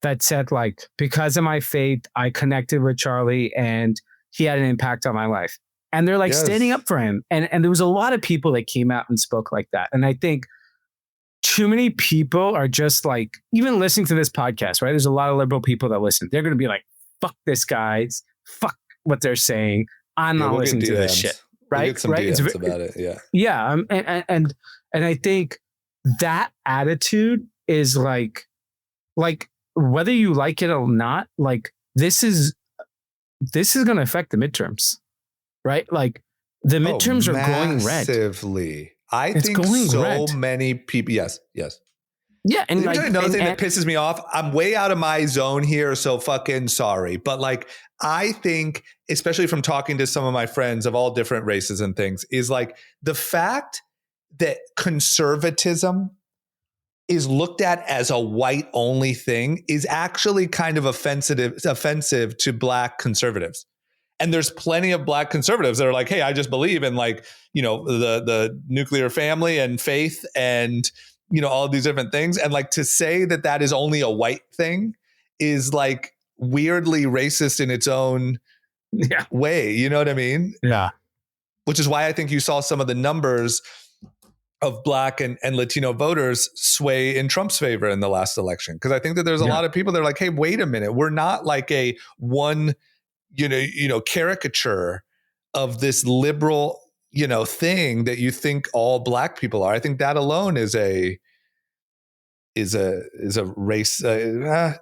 that said like, because of my faith, I connected with Charlie and he had an impact on my life. And they're like standing Yes. up for him. And there was a lot of people that came out and spoke like that. And I think too many people are just like, even listening to this podcast, right? There's a lot of liberal people that listen. They're going to be like, fuck this guys, fuck what they're saying. I'm Yeah, not we'll get listening to this shit. DMs. We'll Right. get some Right. DMs about it. Yeah. Yeah. And I think that attitude is like whether you like it or not, like this is going to affect the midterms, right? Like the midterms are going red. Massively. I It's think going so red. many people. Yes. Yeah. And Let me like, tell you another thing and- that pisses me off. I'm way out of my zone here, so fucking sorry. But like, I think, especially from talking to some of my friends of all different races and things, is like the fact that conservatism is looked at as a white only thing is actually kind of offensive to black conservatives. And there's plenty of black conservatives that are like, hey, I just believe in like, the nuclear family and faith and, all of these different things. And like to say that that is only a white thing is like weirdly racist in its own way. You know what I mean? Yeah. Which is why I think you saw some of the numbers of black and Latino voters sway in Trump's favor in the last election. Because I think that there's a lot of people that are like, hey, wait a minute. We're not like a one, caricature of this liberal, thing that you think all black people are. I think that alone is a race, a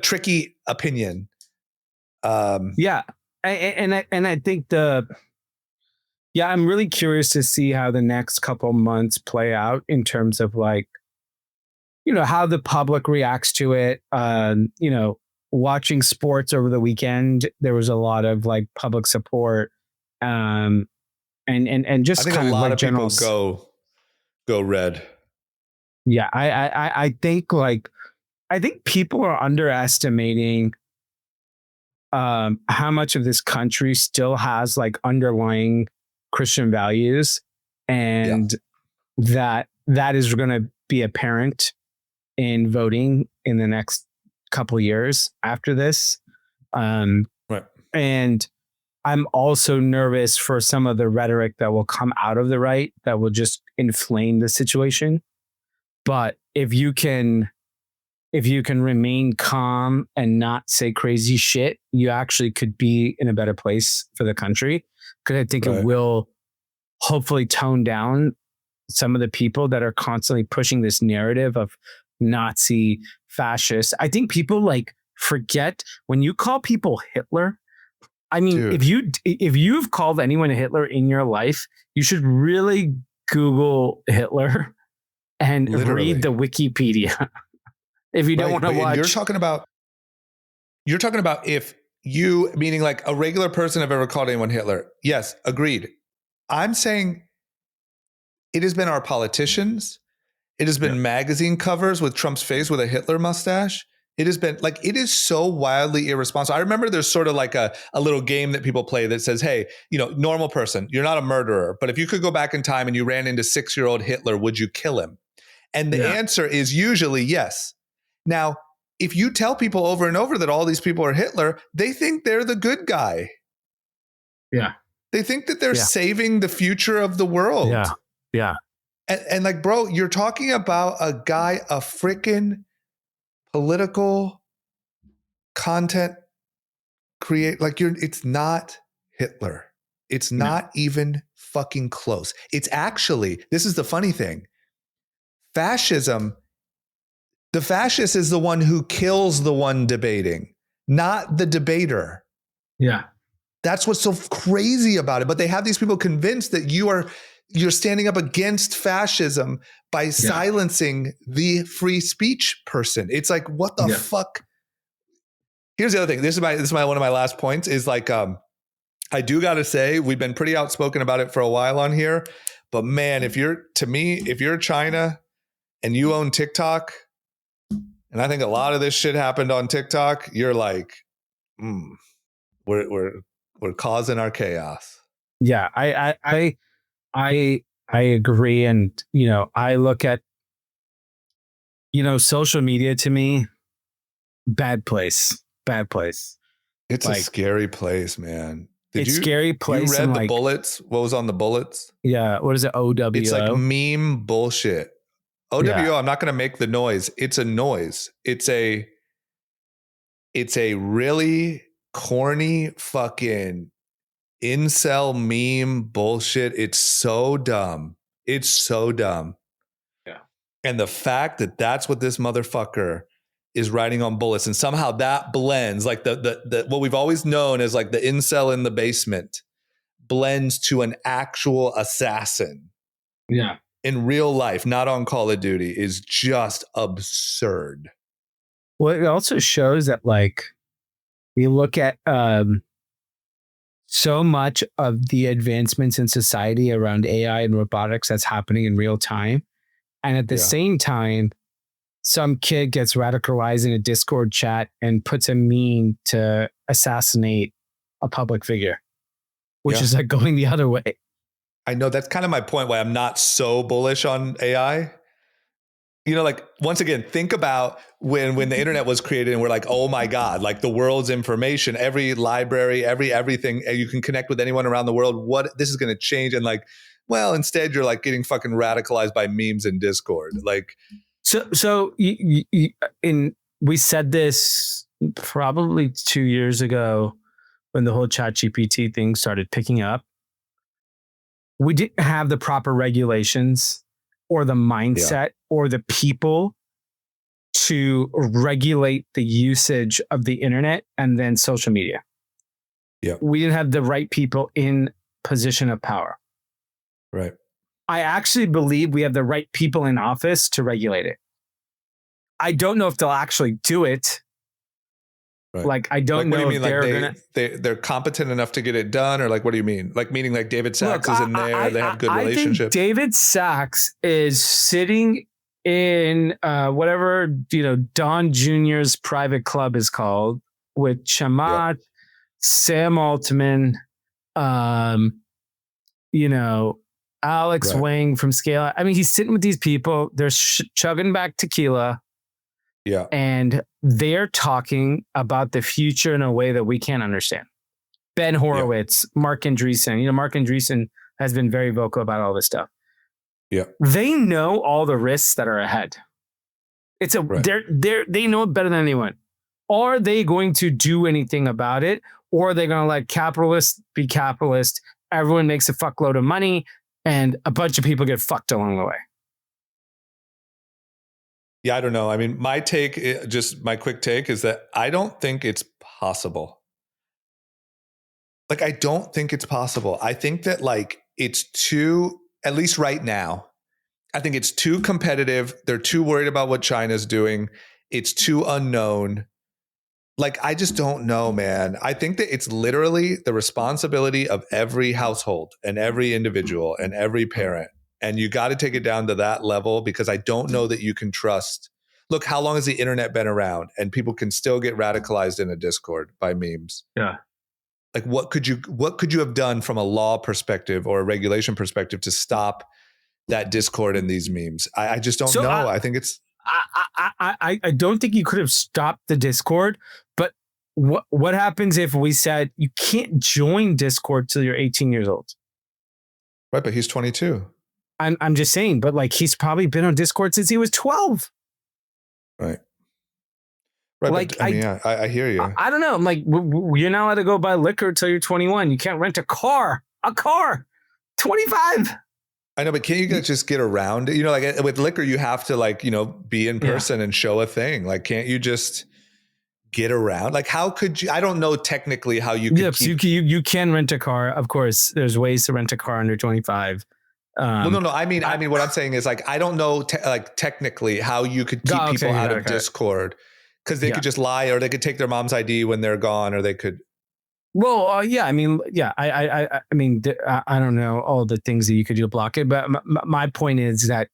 tricky opinion. Yeah. I think I'm really curious to see how the next couple months play out in terms of like, how the public reacts to it. Watching sports over the weekend, there was a lot of like public support. And just I think kind a of lot like of general people go red. Yeah. I think people are underestimating how much of this country still has like underlying Christian values, and that is going to be apparent in voting in the next couple years after this. Right. And I'm also nervous for some of the rhetoric that will come out of the right that will just inflame the situation. But if you can remain calm and not say crazy shit, you actually could be in a better place for the country. Because I think it will hopefully tone down some of the people that are constantly pushing this narrative of Nazi, fascist. I think people like forget when you call people Hitler. I mean, dude, if you've called anyone a Hitler in your life, you should really Google Hitler and read the Wikipedia. If you don't want to watch. You're talking about if you, meaning like a regular person have ever called anyone Hitler. Yes, agreed. I'm saying it has been our politicians. It has been magazine covers with Trump's face with a Hitler mustache. It has been like, it is so wildly irresponsible. I remember there's sort of like a little game that people play that says, hey, normal person, you're not a murderer, but if you could go back in time and you ran into 6-year-old Hitler, would you kill him? And the answer is usually yes. Now, if you tell people over and over that all these people are Hitler, they think they're the good guy. Yeah. They think that they're saving the future of the world. Yeah. Yeah. And like, bro, you're talking about a guy, a freaking political content it's not Hitler. It's not even fucking close. It's actually, this is the funny thing. Fascism, the fascist is the one who kills the one debating, not the debater. Yeah. That's what's so crazy about it. But they have these people convinced that you're standing up against fascism by silencing the free speech person. It's like, what the fuck? Here's the other thing. This is my one of my last points is like, I do got to say, we've been pretty outspoken about it for a while on here, but man, if you're China and you own TikTok, and I think a lot of this shit happened on TikTok, you're like, we're causing our chaos. Yeah, I agree. And, I look at, social media to me, bad place. It's like, a scary place, man. Did It's scary you place read and the like, bullets? What was on the bullets? yeah, what is it? It's like OWO. meme bullshit. Yeah. OWO, I'm not going to make the noise. It's a noise. It's a really corny fucking incel meme bullshit. It's so dumb. It's so dumb. Yeah. And the fact that that's what this motherfucker is writing on bullets, and somehow that blends like the what we've always known as like the incel in the basement blends to an actual assassin Yeah. in real life, not on Call of Duty, is just absurd. Well, it also shows that like we look at so much of the advancements in society around AI and robotics that's happening in real time. And at the Yeah. same time, some kid gets radicalized in a Discord chat and puts a meme to assassinate a public figure, which Yeah. is like going the other way. I know that's kind of my point why I'm not so bullish on AI. You know, like once again, think about when the internet was created and we're like, oh my God, like the world's information, every library, everything, and you can connect with anyone around the world. What this is going to change. And like, well, instead you're like getting fucking radicalized by memes in Discord. Like, So we said this probably 2 years ago when the whole chat GPT thing started picking up. We didn't have the proper regulations or the mindset or the people to regulate the usage of the internet and then social media. Yeah. We didn't have the right people in position of power. right. I actually believe we have the right people in office to regulate it. I don't know if they'll actually do it. Right. Like, I don't Like, what know do you if mean? they're Like they're competent enough to get it done, or like what do you mean? Like meaning like David Sachs is in there, they have good relationships. I think David Sachs is sitting in whatever Don Jr.'s private club is called with Chamath, Sam Altman, Alex Right. Wang from Scale. I mean, he's sitting with these people. They're chugging back tequila. Yeah. And they're talking about the future in a way that we can't understand. Ben Horowitz, Mark Andreessen. Mark Andreessen has been very vocal about all this stuff. Yeah. They know all the risks that are ahead. They know it better than anyone. Are they going to do anything about it? Or are they going to let capitalists be capitalist? Everyone makes a fuckload of money and a bunch of people get fucked along the way. Yeah, I don't know. I mean, my quick take is that I don't think it's possible. Like, I don't think it's possible. I think that like it's too, at least right now, I think it's too competitive. They're too worried about what China's doing. It's too unknown. Like, I just don't know, man. I think that it's literally the responsibility of every household and every individual and every parent. And you got to take it down to that level because I don't know that you can trust. Look, how long has the internet been around? And people can still get radicalized in a Discord by memes. Yeah. Like, what could you have done from a law perspective or a regulation perspective to stop that Discord and these memes? I just don't know. I think it's. I don't think you could have stopped the Discord, but what happens if we said you can't join Discord till you're 18 years old? Right, but he's 22. I'm just saying, but like he's probably been on Discord since he was 12. Right. Right. Like, but, I hear you. I don't know. I'm like, you're not allowed to go buy liquor till you're 21. You can't rent a car. 25. I know, but can't you guys just get around it? Like with liquor, you have to like, be in person and show a thing. Like, can't you just get around? Like, how could you? I don't know technically how you could. Yes, you can rent a car. Of course, there's ways to rent a car under 25. Well, no. I mean, what I'm saying is like, I don't know technically how you could keep people out of Discord because they could just lie or they could take their mom's ID when they're gone or they could. Well, yeah. I mean, yeah. I mean, I don't know all the things that you could do to block it, but my point is that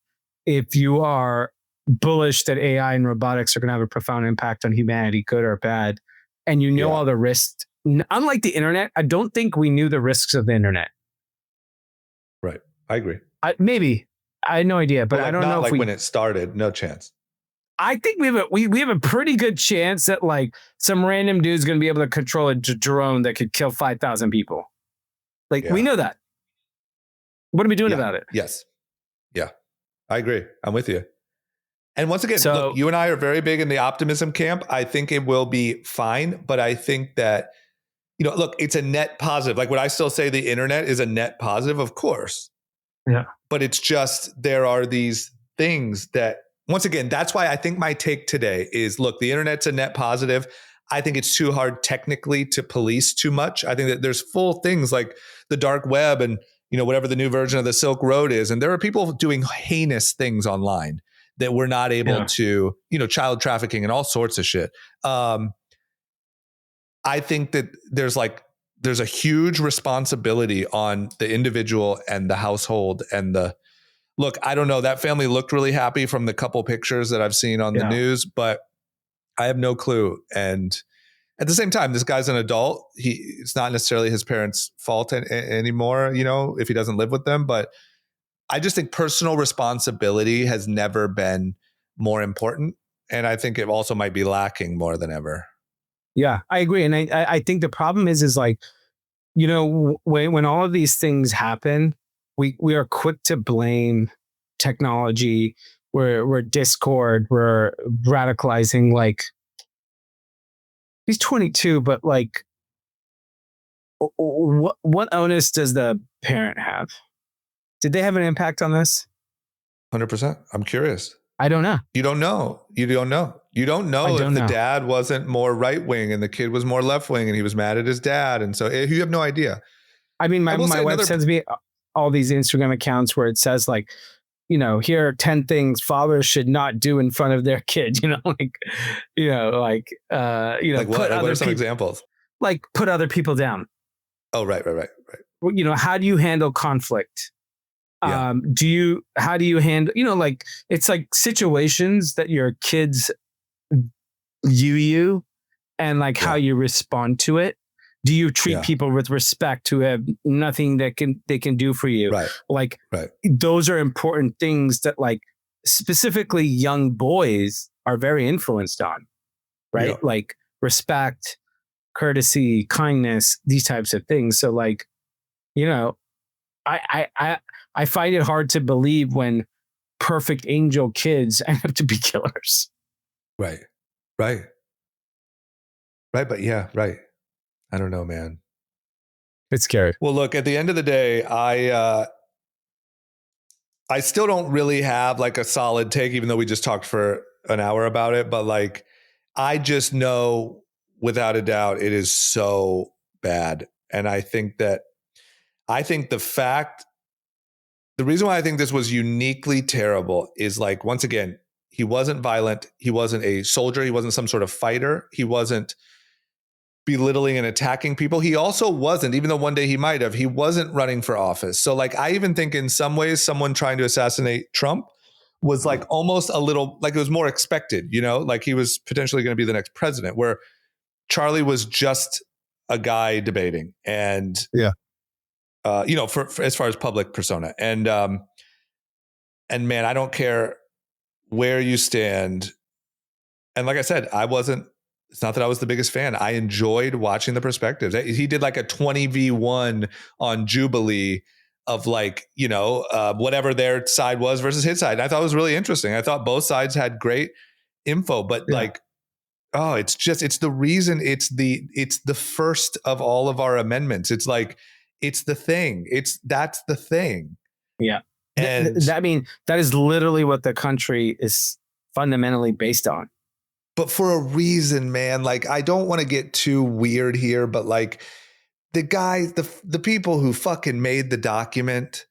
if you are bullish that AI and robotics are going to have a profound impact on humanity, good or bad, and all the risks, unlike the internet, I don't think we knew the risks of the internet. Right. I agree. Maybe I had no idea, but I don't know if when it started. No chance. I think we have a pretty good chance that like some random dude's going to be able to control a drone that could kill 5,000 people. Like, we Yeah. know that. What are we doing Yeah. about it? Yes. Yeah. I agree. I'm with you. And once again, look, So you and I are very big in the optimism camp. I think it will be fine, but I think that, look, it's a net positive. Like, would I still say the internet is a net positive? Of course. yeah, But it's just, there are these things that, once again, that's why I think my take today is, look, the internet's a net positive. I think it's too hard technically to police too much. I think that there's full things like the dark web and, whatever the new version of the Silk Road is. And there are people doing heinous things online that we're not able yeah, to, child trafficking and all sorts of shit. I think that there's a huge responsibility on the individual and the household and look, I don't know. That family looked really happy from the couple pictures that I've seen on the yeah, news, but I have no clue. And at the same time, this guy's an adult. It's not necessarily his parents' fault anymore, if he doesn't live with them. But I just think personal responsibility has never been more important. And I think it also might be lacking more than ever. yeah. I agree, and I think the problem is like, when all of these things happen, we are quick to blame technology. We're Discord. We're radicalizing. Like, he's 22, but like, what onus does the parent have? Did they have an impact on this? 100%. I'm curious. I don't know. You don't know. You don't know. You don't I know if don't the know. dad wasn't more right wing and the kid was more left wing and he was mad at his dad. And so you have no idea. I mean, I will my say wife sends me all these Instagram accounts where it says like, here are 10 things fathers should not do in front of their kid, like, like what? put Like what other are some people, examples? like put other people down. Oh, right. How do you handle conflict? Yeah. How do you handle, like, it's like situations that your kids view you and like how you respond to it. Do you treat people with respect who have nothing that they can do for you? Right. Like, right. Those are important things that like specifically young boys are very influenced on, right? Yeah. Like respect, courtesy, kindness, these types of things. So like, I find it hard to believe when perfect angel kids end up to be killers. Right. Right. Right. But yeah, right. I don't know, man. It's scary. Well, look, at the end of the day, I still don't really have like a solid take, even though we just talked for an hour about it. But like, I just know without a doubt it is so bad. And I think the reason why I think this was uniquely terrible is like, once again, he wasn't violent. He wasn't a soldier. He wasn't some sort of fighter. He wasn't belittling and attacking people. He also wasn't, even though one day he might have, he wasn't running for office. So like, I even think in some ways, someone trying to assassinate Trump was like almost a little, like it was more expected, like he was potentially going to be the next president, where Charlie was just a guy debating and, for as far as public persona. And man, I don't care where you stand. And like I said, it's not that I was the biggest fan. I enjoyed watching the perspectives. He did like a 20v1 on Jubilee of like, whatever their side was versus his side. And I thought it was really interesting. I thought both sides had great info, but like, oh, it's the reason it's the first of all of our amendments. It's like, it's the thing. That's the thing. Yeah. And that is literally what the country is fundamentally based on. But for a reason, man. Like, I don't want to get too weird here, but like the guys, the people who fucking made the document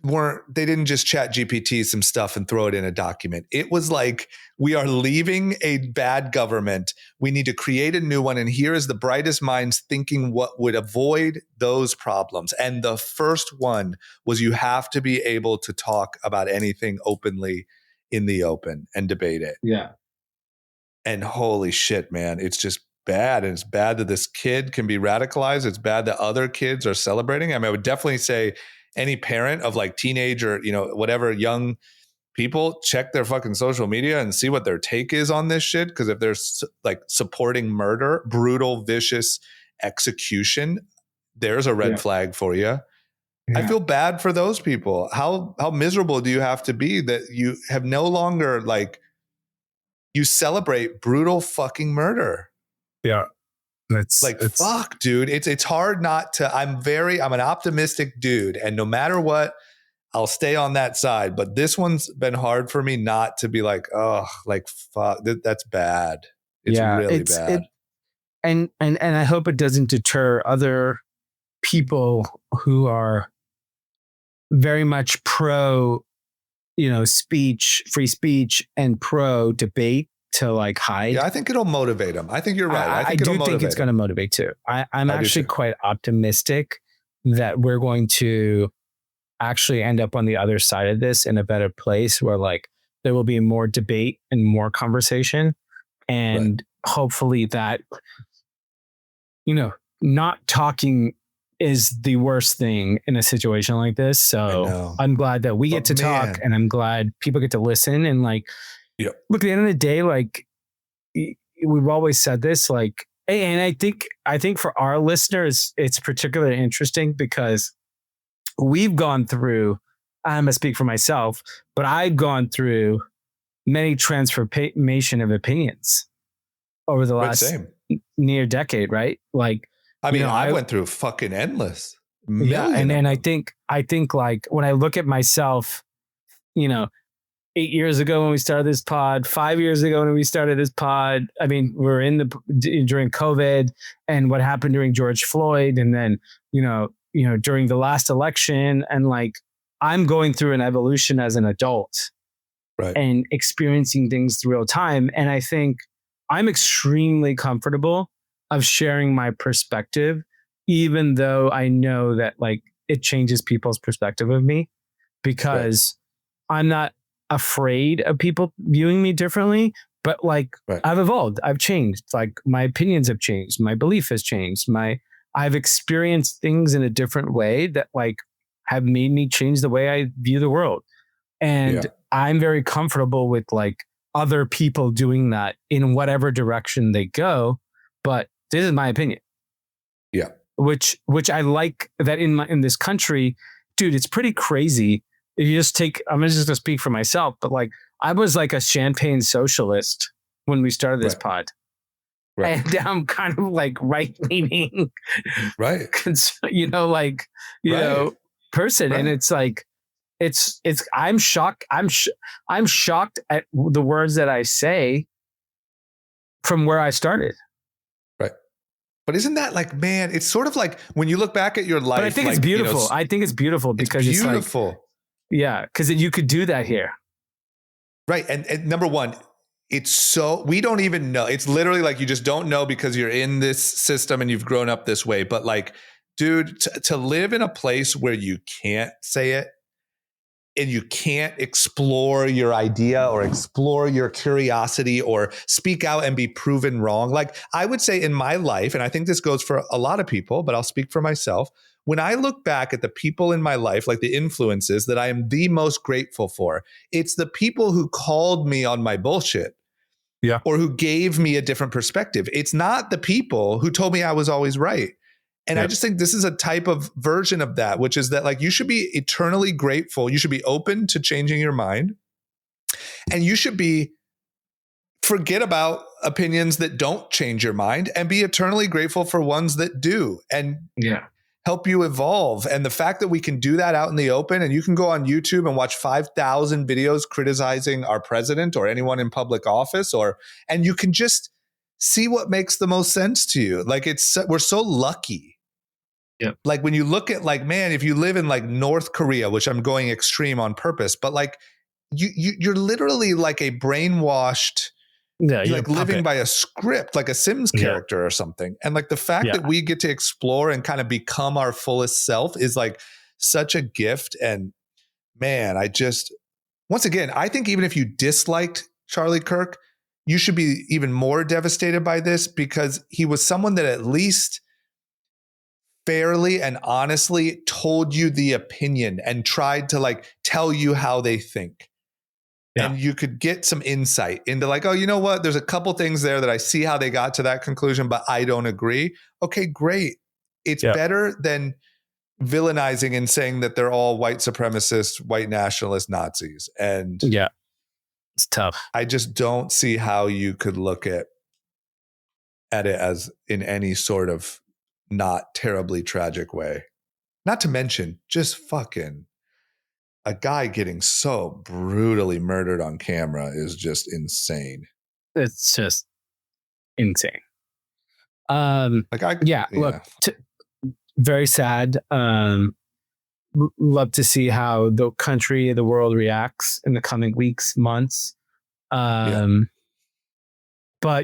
they didn't just chat GPT some stuff and throw it in a document. It was like, we are leaving a bad government. We need to create a new one. And here is the brightest minds thinking what would avoid those problems. And the first one was, you have to be able to talk about anything openly in the open and debate it. Yeah. And holy shit, man, it's just bad. And it's bad that this kid can be radicalized. It's bad that other kids are celebrating. I mean, I would definitely say any parent of like teenage or, whatever young people, check their fucking social media and see what their take is on this shit. Because if they're like supporting murder, brutal, vicious execution, there's a red Yeah. flag for you. I Yeah. feel bad for those people. How miserable do you have to be that you have no longer like you celebrate brutal fucking murder? Yeah. Like It's fuck, dude. It's hard not to. I'm an optimistic dude, and no matter what, I'll stay on that side. But this one's been hard for me not to be like, oh, like fuck, that's bad. It's yeah, really bad. and I hope it doesn't deter other people who are very much pro, free speech and pro debate to like hide. Yeah, I think it'll motivate them. I think you're right. I think do it'll think it's motivate going to 'em. motivate too. I'm I do actually too. quite optimistic that we're going to actually end up on the other side of this in a better place where like there will be more debate and more conversation. And hopefully that, not talking is the worst thing in a situation like this. So I'm glad that we get to talk, and I'm glad people get to listen. And like, Yep. look, at the end of the day, like we've always said this, like, and I think for our listeners, it's particularly interesting because we've gone through, I'm going to speak for myself, but I've gone through many transformation of opinions over the last near decade, right? Like, I mean, I went through fucking endless. Yeah. And I think like when I look at myself, 8 years ago when we started this pod, 5 years ago when we started this pod, I mean, we're during COVID and what happened during George Floyd. And then, during the last election, and like, I'm going through an evolution as an adult and experiencing things in real time. And I think I'm extremely comfortable of sharing my perspective, even though I know that like it changes people's perspective of me, because I'm not afraid of people viewing me differently, but like I've evolved, I've changed, like my opinions have changed, my belief has changed, I've experienced things in a different way that like have made me change the way I view the world. And I'm very comfortable with like other people doing that in whatever direction they go. But this is my opinion. Yeah. Which I like that in this country, dude, it's pretty crazy. If you just I'm just gonna speak for myself, but like I was like a champagne socialist when we started this pod. And now I'm kind of like right leaning, person. And it's like, I'm shocked. I'm shocked at the words that I say from where I started. Right. But isn't that like, man, it's sort of like when you look back at your life. But I think it's beautiful. I think it's beautiful because it's beautiful. Because you could do that here. Right. And number one, we don't even know. It's literally like you just don't know because you're in this system and you've grown up this way. But like, dude, to live in a place where you can't say it and you can't explore your idea or explore your curiosity or speak out and be proven wrong. Like I would say in my life, and I think this goes for a lot of people, but I'll speak for myself. When I look back at the people in my life, like the influences that I am the most grateful for, it's the people who called me on my bullshit. Yeah. Or who gave me a different perspective. It's not the people who told me I was always right. And I just think this is a type of version of that, which is that like you should be eternally grateful. You should be open to changing your mind. And you should forget about opinions that don't change your mind and be eternally grateful for ones that do. And help you evolve. And the fact that we can do that out in the open, and you can go on YouTube and watch 5,000 videos criticizing our president or anyone in public office, and you can just see what makes the most sense to you. Like we're so lucky. Yeah. Like when you look at like, man, if you live in like North Korea, which I'm going extreme on purpose, but like you're literally like a brainwashed, you're like living by a script, like a Sims character or something. And like the fact that we get to explore and kind of become our fullest self is like such a gift. And man, once again, I think even if you disliked Charlie Kirk, you should be even more devastated by this because he was someone that at least fairly and honestly told you the opinion and tried to like tell you how they think. And you could get some insight into like, oh, you know what? There's a couple things there that I see how they got to that conclusion, but I don't agree. Okay, great. it's Yeah. better than villainizing and saying that they're all white supremacists, white nationalist Nazis. And Yeah. It's tough. I just don't see how you could look at it as in any sort of not terribly tragic way. Not to mention just fucking a guy getting so brutally murdered on camera is just insane. It's just insane. Like look, very sad. Love to see how the country, the world reacts in the coming weeks, months. But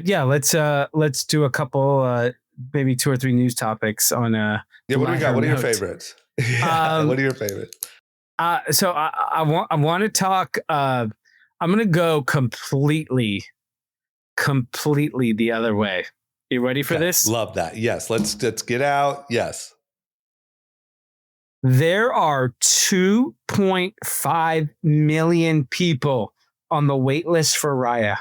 yeah, let's do a couple, maybe 2 or 3 news topics on what do we got? What are your favorites? What are your favorites? So I want to talk. I'm gonna go completely the other way. You ready for this? Love that. Yes, let's get out. Yes. There are 2.5 million people on the wait list for Raya.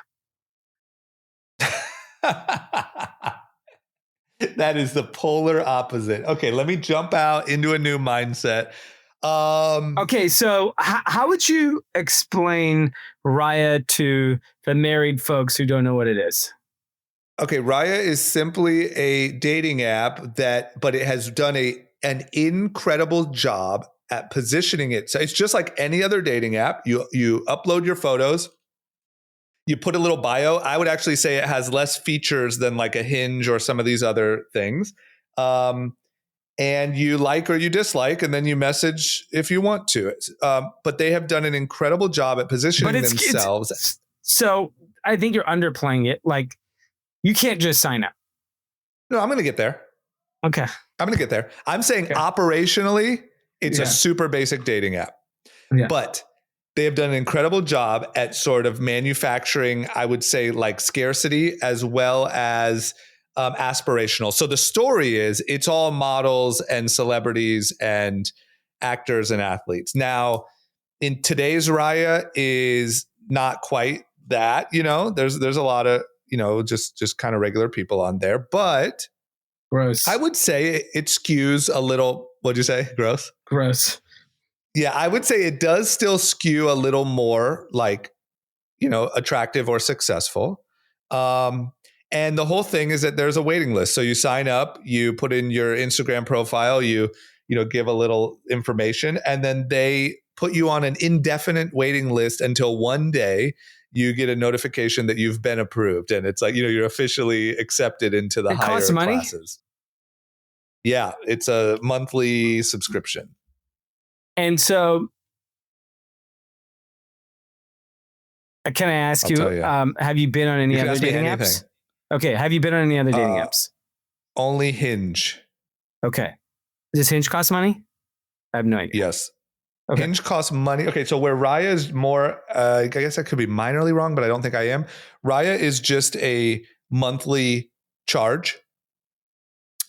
That is the polar opposite. Okay, let me jump out into a new mindset. Okay, so how would you explain Raya to the married folks who don't know what it is? Okay, Raya is simply a dating app but it has done an incredible job at positioning it. So it's just like any other dating app. You upload your photos, you put a little bio. I would actually say it has less features than like a Hinge or some of these other things. And you like or you dislike, and then you message if you want to. But they have done an incredible job at positioning themselves. So I think you're underplaying it. Like, you can't just sign up. No, I'm going to get there. Okay. I'm going to get there. I'm saying operationally, it's a super basic dating app. Yeah. But they have done an incredible job at sort of manufacturing, I would say, like scarcity as well as aspirational. So the story is it's all models and celebrities and actors and athletes. Now, in today's Raya is not quite that, there's a lot of, just kind of regular people on there, but gross. I would say it skews a little, what'd you say? Gross. Yeah, I would say it does still skew a little more like, attractive or successful. And the whole thing is that there's a waiting list. So you sign up, you put in your Instagram profile, you give a little information, and then they put you on an indefinite waiting list until one day you get a notification that you've been approved. And it's like, you're officially accepted into the higher classes. Yeah, it's a monthly subscription. And so, can I ask you, have you been on any other dating apps? Okay, have you been on any other dating apps? Only Hinge. Okay. Does Hinge cost money? I have no idea. Yes. Okay. Hinge costs money. Okay, so where Raya is more, I guess I could be minorly wrong, but I don't think I am. Raya is just a monthly charge.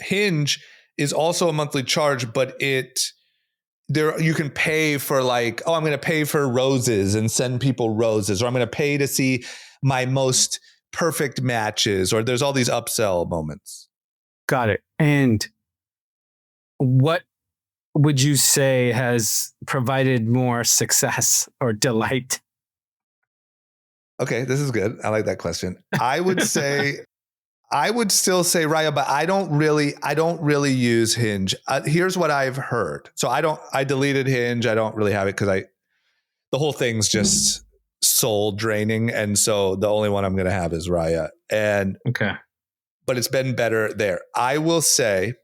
Hinge is also a monthly charge, but you can pay for like, I'm going to pay for roses and send people roses, or I'm going to pay to see my most perfect matches, or there's all these upsell moments. Got it. And what would you say has provided more success or delight? Okay, this is good. I like that question. I would still say Raya, but I don't really use Hinge. Here's what I've heard. So I deleted Hinge. I don't really have it because the whole thing's just soul draining. And so the only one I'm going to have is Raya. And okay, but it's been better there. I will say,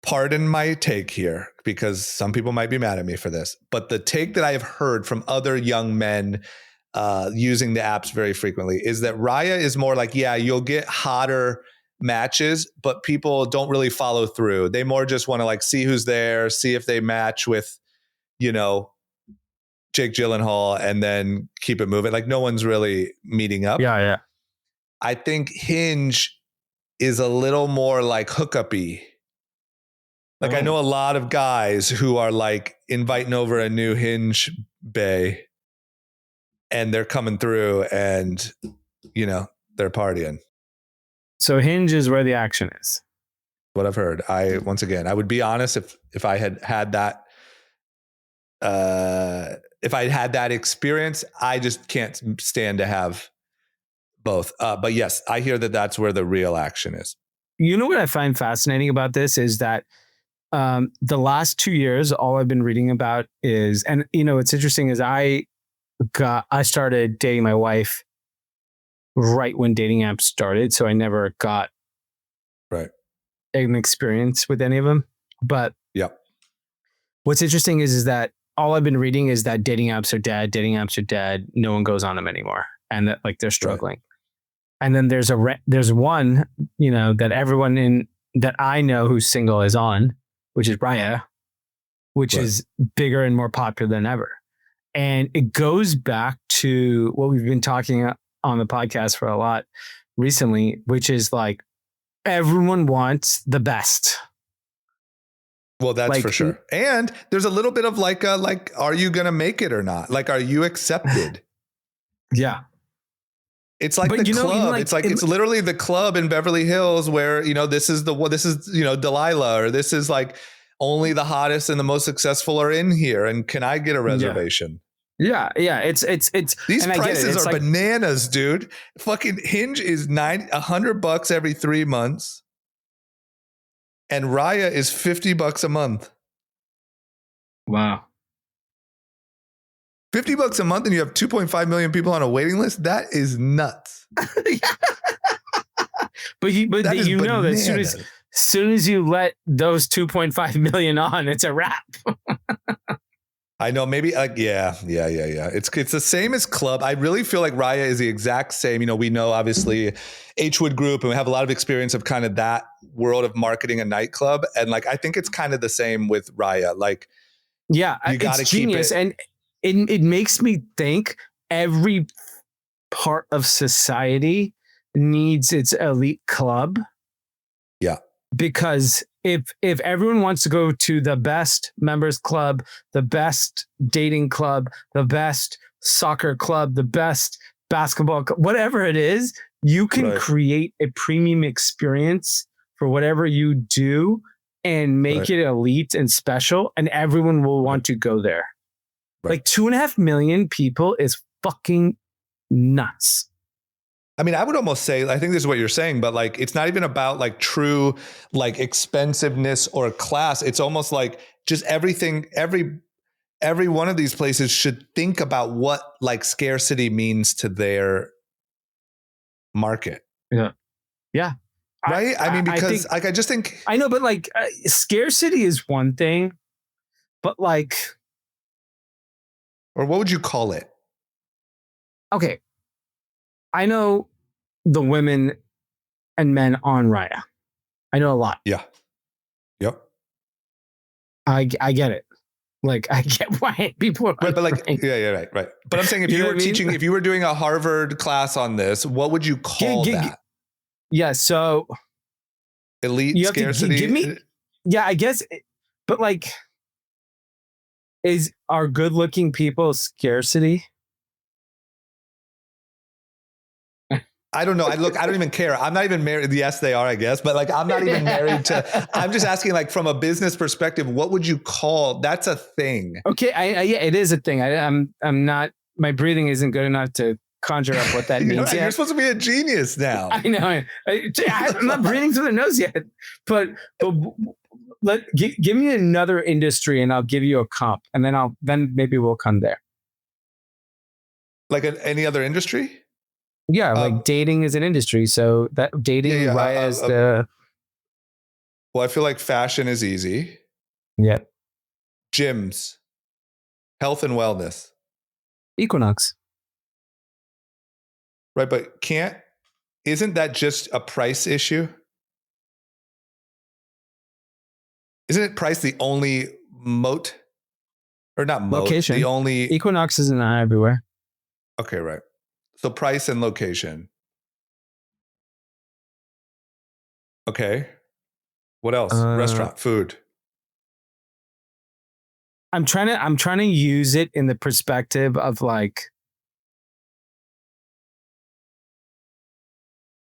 pardon my take here, because some people might be mad at me for this, but the take that I have heard from other young men using the apps very frequently is that Raya is more like, you'll get hotter matches, but people don't really follow through. They more just want to like see who's there, see if they match with, Jake Gyllenhaal, and then keep it moving. Like no one's really meeting up. Yeah. I think Hinge is a little more like hookup-y. Like I know a lot of guys who are like inviting over a new Hinge bae, and they're coming through and, they're partying. So Hinge is where the action is. What I've heard. Once again, I would be honest if I had that. If I had that experience, I just can't stand to have both. But yes, I hear that that's where the real action is. You know what I find fascinating about this is that the last 2 years, all I've been reading about is, and what's interesting is I started dating my wife right when dating apps started, so I never got right an experience with any of them. But yep. What's interesting is that all I've been reading is that dating apps are dead. Dating apps are dead. No one goes on them anymore, and that like they're struggling. Right. And then there's one, that everyone that I know who's single is on, which is Raya, which right. is bigger and more popular than ever. And it goes back to what we've been talking on the podcast for a lot recently, which is like everyone wants the best. Well, that's for sure. And there's a little bit of like, are you going to make it or not? Like, are you accepted? Yeah. It's like the club. It's literally the club in Beverly Hills where, this is Delilah, or this is like only the hottest and the most successful are in here. And can I get a reservation? Yeah. It's these prices are bananas, dude. Fucking Hinge is $100 every 3 months. And Raya is $50 a month. Wow. $50 a month and you have 2.5 million people on a waiting list? That is nuts. But you know that as soon as you let those 2.5 million on, it's a wrap. I know, maybe yeah. It's the same as club. I really feel like Raya is the exact same. We know obviously H-Wood Group, and we have a lot of experience of kind of that world of marketing a nightclub. And like, I think it's kind of the same with Raya. Like, yeah, you got to keep it. And it makes me think every part of society needs its elite club. Yeah. Because if everyone wants to go to the best members club, the best dating club, the best soccer club, the best basketball club, whatever it is, you can create a premium experience for whatever you do and make it elite and special, and everyone will want to go there. Like 2.5 million people is fucking nuts. I mean, I would almost say, I think this is what you're saying, but like, it's not even about like true, like expensiveness or class. It's almost like just everything, every one of these places should think about what like scarcity means to their market. Yeah. Yeah. Right. I mean, because I just think. I know, but like scarcity is one thing, but like. Or what would you call it? Okay. I know the women and men on Raya. I know a lot. Yeah. Yep. I get it. Like, I get why people are right, but like, yeah, right. But I'm saying if you were teaching, if you were doing a Harvard class on this, what would you call that? Yeah. So elite scarcity. Give me, yeah, I guess, but like, are good looking people scarcity? I don't know. I don't even care. I'm not even married. Yes, they are, I guess. But like, I'm not even married to, I'm just asking like from a business perspective, what would you call, that's a thing. Okay. Yeah, it is a thing. I'm not, my breathing isn't good enough to conjure up what that means. You're supposed to be a genius now. I know. I'm not breathing through the nose yet, but give me another industry and I'll give you a comp, and then maybe we'll come there. Like any other industry? Yeah, like dating is an industry. So that dating, Raya is the. Well, I feel like fashion is easy. Yeah. Gyms, health and wellness. Equinox. Right, but isn't that just a price issue? Isn't it price the only moat? Or not moat, location. The only. Equinox isn't everywhere. Okay, right. So price and location. Okay. What else? Restaurant, food. I'm trying to use it in the perspective of like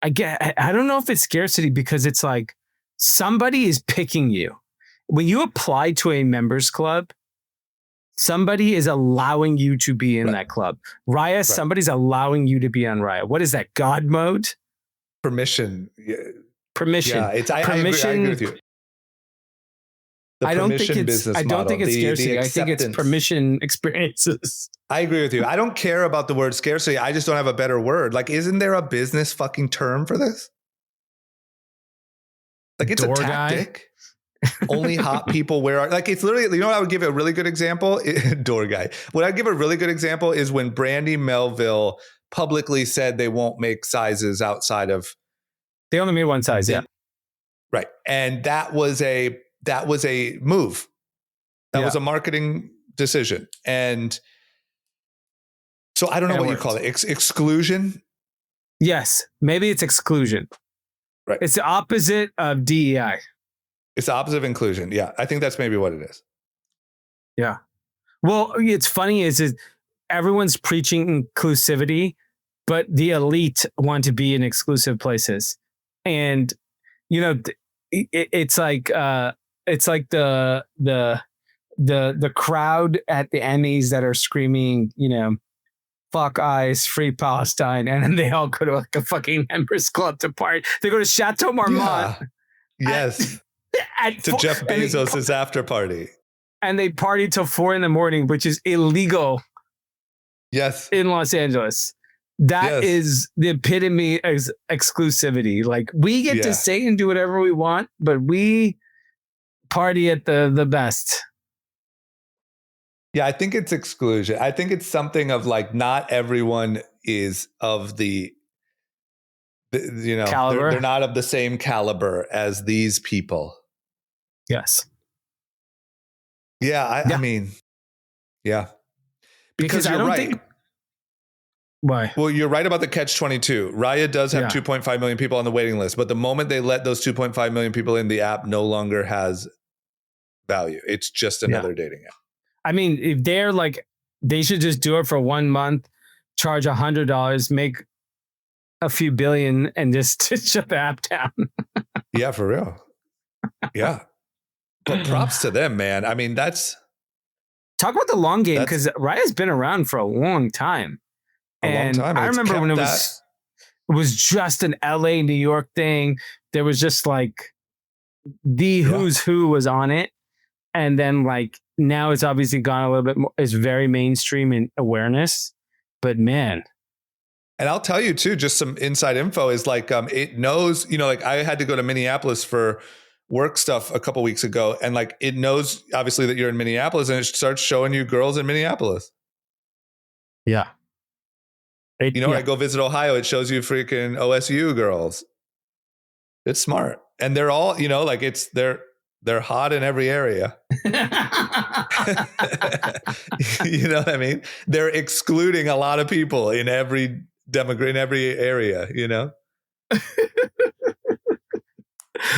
I don't know if it's scarcity because it's like somebody is picking you. When you apply to a members club, somebody is allowing you to be in that club. Raya, somebody's allowing you to be on Raya. What is that? God mode? Permission. Yeah. Permission. Yeah, permission. I agree with you. I don't think it's scarcity. I think it's permission experiences. I agree with you. I don't care about the word scarcity. I just don't have a better word. Like, isn't there a business fucking term for this? Like, it's a tactic. Only hot people wear, like, it's literally, you know what I would give a really good example? Door guy. What I'd give a really good example is when Brandy Melville publicly said they won't make sizes outside of. They only made one size, yeah. Right. And that was a move. That was a marketing decision. And so I don't know what you call it. Exclusion? Yes. Maybe it's exclusion. Right. It's the opposite of DEI. It's the opposite of inclusion. Yeah. I think that's maybe what it is. Yeah. Well, it's funny is everyone's preaching inclusivity, but the elite want to be in exclusive places. And, you know, it's like the crowd at the Emmys that are screaming, you know, fuck ICE, free Palestine, and then they all go to like a fucking members club to party. They go to Chateau Marmont. Yeah. Yes. To Jeff Bezos' after party. And they party till 4 a.m, which is illegal. Yes. In Los Angeles. That is the epitome of exclusivity. Like, we get to say and do whatever we want, but we party at the best. Yeah, I think it's exclusion. I think it's something of like, not everyone is of the you know, they're not of the same caliber as these people. Yes. Yeah, I mean, yeah. Because I don't think. Why? Well, you're right about the catch-22. Raya does have 2.5 million people on the waiting list, but the moment they let those 2.5 million people in, the app no longer has value. It's just another dating app. I mean, if they're like, they should just do it for 1 month, charge $100, make a few billion, and just shut the app down. Yeah, for real. Yeah. But props to them, man. I mean, that's. Talk about the long game, because Raya's been around for a long time. I remember when it was just an LA, New York thing. There was just like the who's who was on it. And then like now it's obviously gone a little bit more. It's very mainstream in awareness. But man. And I'll tell you too, just some inside info is like it knows, you know, like I had to go to Minneapolis for work stuff a couple weeks ago. And like it knows obviously that you're in Minneapolis and it starts showing you girls in Minneapolis. Yeah. When I go visit Ohio, it shows you freaking OSU girls. It's smart. And they're all, you know, like they're hot in every area. You know what I mean? They're excluding a lot of people in every demographic, in every area, you know?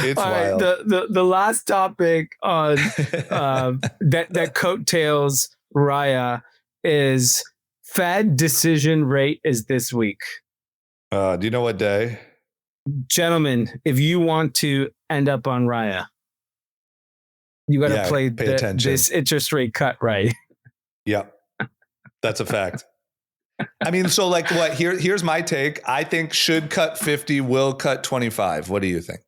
It's wild. Right, the last topic on that coattails Raya is Fed decision rate is this week. Do you know what day? Gentlemen, if you want to end up on Raya, you got to play this interest rate cut right. Yep. That's a fact. I mean, so like what? Here's my take. I think should cut 50, will cut 25. What do you think?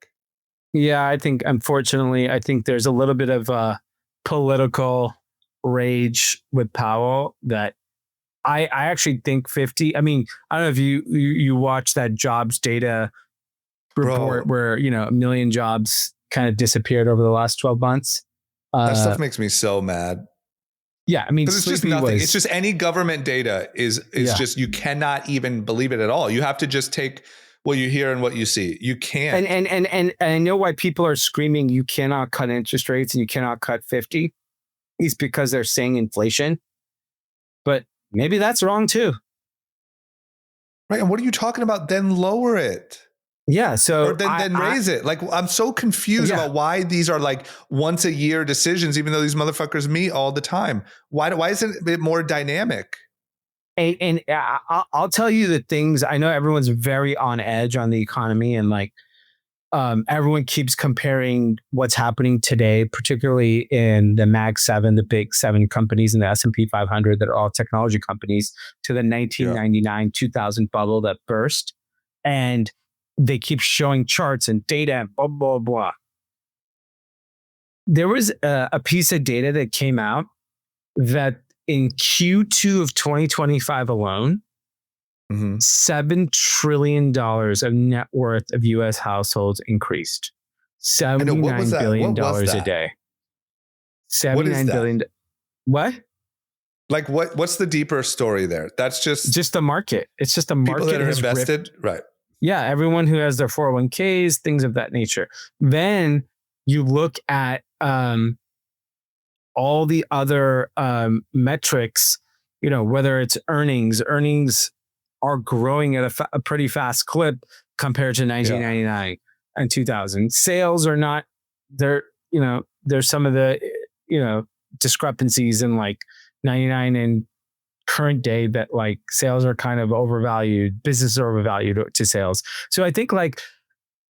Yeah, I think, unfortunately, there's a little bit of political rage with Powell that I actually think 50. I mean, I don't know if you watch that jobs data report where, you know, 1 million jobs kind of disappeared over the last 12 months. That stuff makes me so mad. Yeah, I mean, it's just nothing. It's just any government data is just, you cannot even believe it at all. You have to just take what you hear and what you see. You can't. And I know why people are screaming you cannot cut interest rates and you cannot cut 50. It's because they're saying inflation. But maybe that's wrong too. Right. And what are you talking about? Then lower it. Yeah. So or then raise it. Like, I'm so confused about why these are like once a year decisions, even though these motherfuckers meet all the time. Why isn't it more dynamic? I'll tell you the things. I know everyone's very on edge on the economy, and like everyone keeps comparing what's happening today, particularly in the Mag 7, the big 7 companies in the S&P 500 that are all technology companies, to the Yeah. 1999 2000 bubble that burst. And they keep showing charts and data and blah, blah, blah. There was a piece of data that came out that in Q2 of 2025 alone, Mm-hmm. $7 trillion of net worth of US households increased. I know. What was $79 that? billion What was a that? day. What is 79 that? billion. What? Like what's the deeper story there? That's just Just the market. It's just the people market that are has ripped. invested, right? Yeah, everyone who has their 401ks, things of that nature. Then you look at all the other metrics, whether it's earnings are growing at a pretty fast clip compared to Yeah. 1999 and 2000. Sales are not there. There's some of the, discrepancies in like 99 and current day that like sales are kind of overvalued, businesses are overvalued to sales. So I think like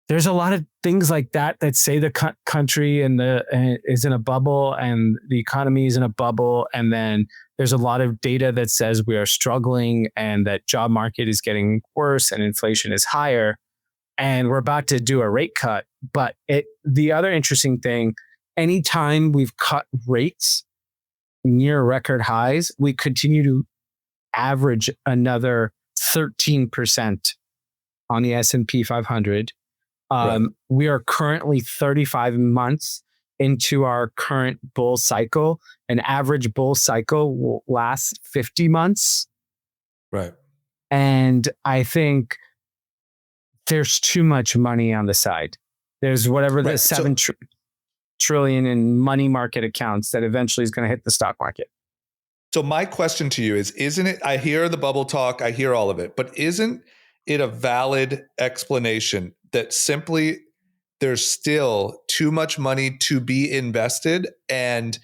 there's a lot of things like that say the country is in a bubble and the economy is in a bubble. And then there's a lot of data that says we are struggling and that job market is getting worse and inflation is higher. And we're about to do a rate cut. But the other interesting thing, anytime we've cut rates near record highs, we continue to average another 13% on the S&P 500. Right. We are currently 35 months into our current bull cycle. An average bull cycle will last 50 months. Right. And I think there's too much money on the side. There's whatever the Right. seven trillion in money market accounts that eventually is going to hit the stock market. So my question to you is, isn't it, I hear the bubble talk, I hear all of it, but isn't it a valid explanation that simply there's still too much money to be invested and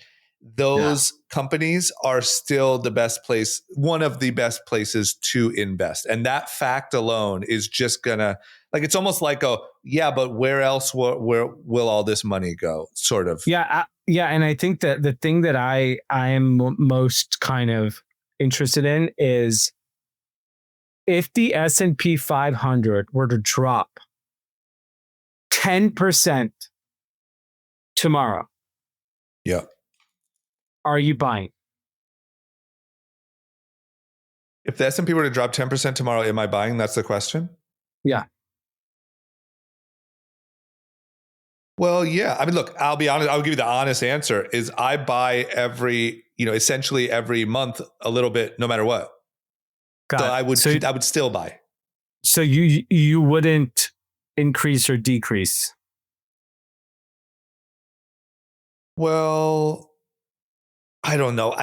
those companies are still the best place, one of the best places to invest. And that fact alone is just gonna, like, it's almost like but where else where will all this money go? Sort of. Yeah. And I think that the thing that I am most kind of interested in is if the S&P 500 were to drop 10% tomorrow. Yeah. Are you buying? If the S&P were to drop 10% tomorrow, am I buying? That's the question. Yeah. Well, yeah. I mean, look, I'll be honest. I'll give you the honest answer is I buy essentially every month a little bit, no matter what. So I would still buy. So you wouldn't increase or decrease? Well, I don't know.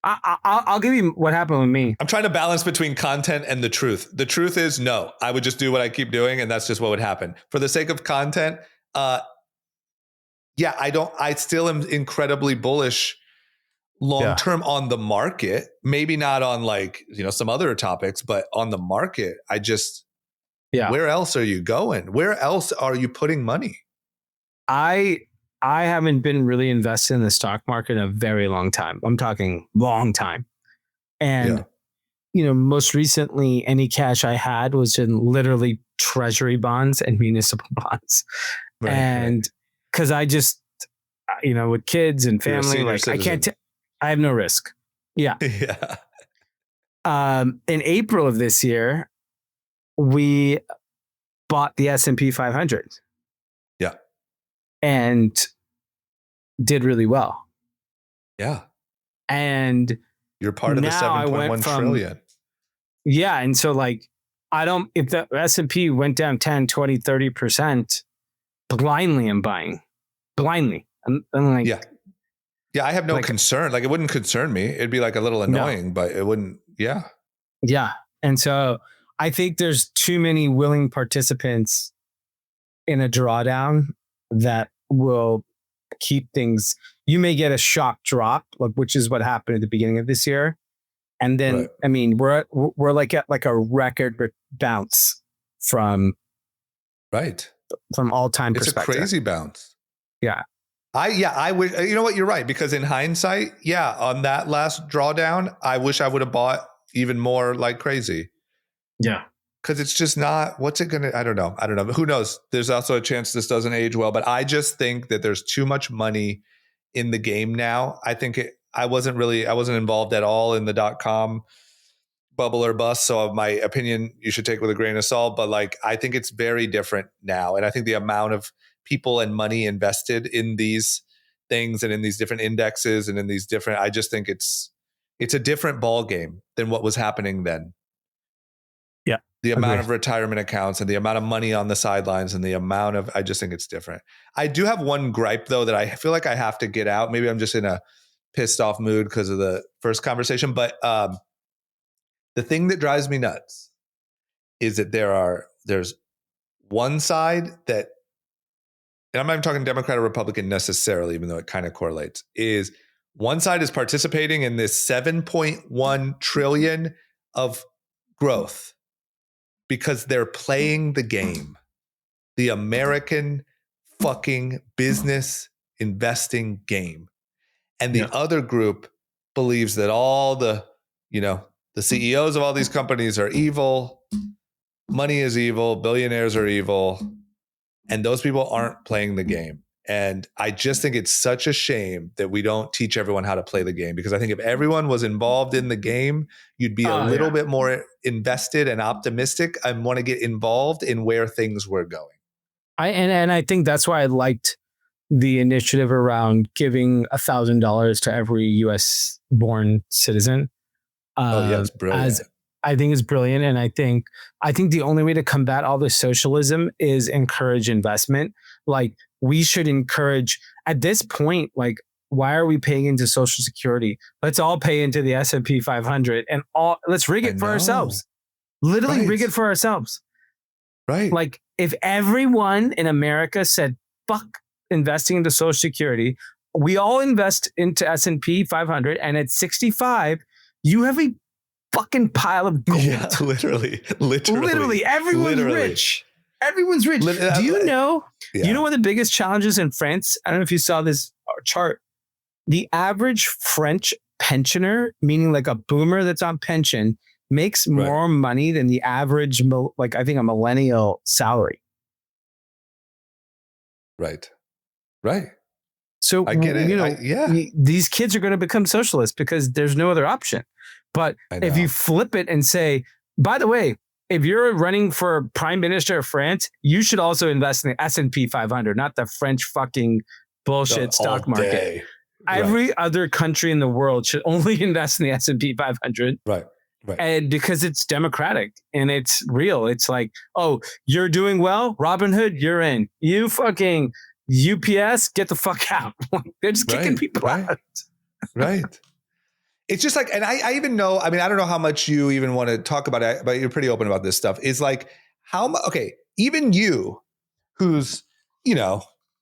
I'll give you what happened with me. I'm trying to balance between content and the truth. The truth is no. I would just do what I keep doing, and that's just what would happen. For the sake of content, I still am incredibly bullish long term on the market. Maybe not on some other topics, but on the market, where else are you going? Where else are you putting money? I haven't been really invested in the stock market in a very long time. I'm talking long time. And, most recently, any cash I had was in literally treasury bonds and municipal bonds. Right, and because I just, with kids and family, like citizen. I have no risk. Yeah. Yeah. In April of this year, we bought the S&P 500. Yeah. And did really well. Yeah. And you're part of the 7.1 trillion. Yeah. And so if the S&P went down 10, 20, 30%, blindly I'm buying. Blindly. I'm like, yeah, I have no concern. It wouldn't concern me. It'd be a little annoying, but it wouldn't. Yeah. Yeah. And so I think there's too many willing participants in a drawdown that will keep things. You may get a shock drop, which is what happened at the beginning of this year. And then, Right. I mean, we're like at like a record bounce from Right. all time It's a perspective. crazy bounce. Yeah. I would, you know what? You're right. Because in hindsight, yeah, on that last drawdown, I wish I would have bought even more like crazy. Yeah. Because it's just not, what's it going to, I don't know. Who knows? There's also a chance this doesn't age well, but I just think that there's too much money in the game now. I wasn't involved at all in the .com bubble or bust. So my opinion, you should take with a grain of salt, but like, I think it's very different now. And I think the amount of people and money invested in these things and in these different indexes and in these different, I just think it's a different ball game than what was happening then. Yeah. The amount of retirement accounts and the amount of money on the sidelines and the amount of, I just think it's different. I do have one gripe though, that I feel like I have to get out. Maybe I'm just in a pissed off mood because of the first conversation, but the thing that drives me nuts is that there's one side that, and I'm not even talking Democrat or Republican necessarily, even though it kind of correlates, is one side is participating in this 7.1 trillion of growth because they're playing the game, the American fucking business investing game. And the other group believes that all the CEOs of all these companies are evil, money is evil, billionaires are evil, and those people aren't playing the game. And I just think it's such a shame that we don't teach everyone how to play the game, because I think if everyone was involved in the game, you'd be a little bit more invested and optimistic and want to get involved in where things were going. I think that's why I liked the initiative around giving $1,000 to every U.S. born citizen. It's brilliant. I think it's brilliant, and I think the only way to combat all this socialism is encourage investment. Like, we should encourage at this point. Like, why are we paying into Social Security? Let's all pay into the S&P 500 and let's rig it for ourselves. Literally rig it for ourselves. Right. Like, if everyone in America said, fuck investing into Social Security, we all invest into S&P 500, and at 65, you have a fucking pile of gold. Yeah, literally. Everyone's rich. Everyone's rich. Do you know? Yeah. You know one of the biggest challenges in France? I don't know if you saw this chart. The average French pensioner, meaning like a boomer that's on pension, makes more money than the average, like I think a millennial salary. Right. So I get it. These kids are going to become socialists because there's no other option. But if you flip it and say, by the way, if you're running for prime minister of France, you should also invest in the S&P 500, not the French fucking bullshit stock market. Every other country in the world should only invest in the S&P 500. Right. And because it's democratic and it's real. It's like, oh, you're doing well, Robinhood, you're in. You fucking UPS, get the fuck out. They're just kicking people out. Right. It's just like, and I even know, I mean, I don't know how much you even want to talk about it, but you're pretty open about this stuff. Is like, even you, who's,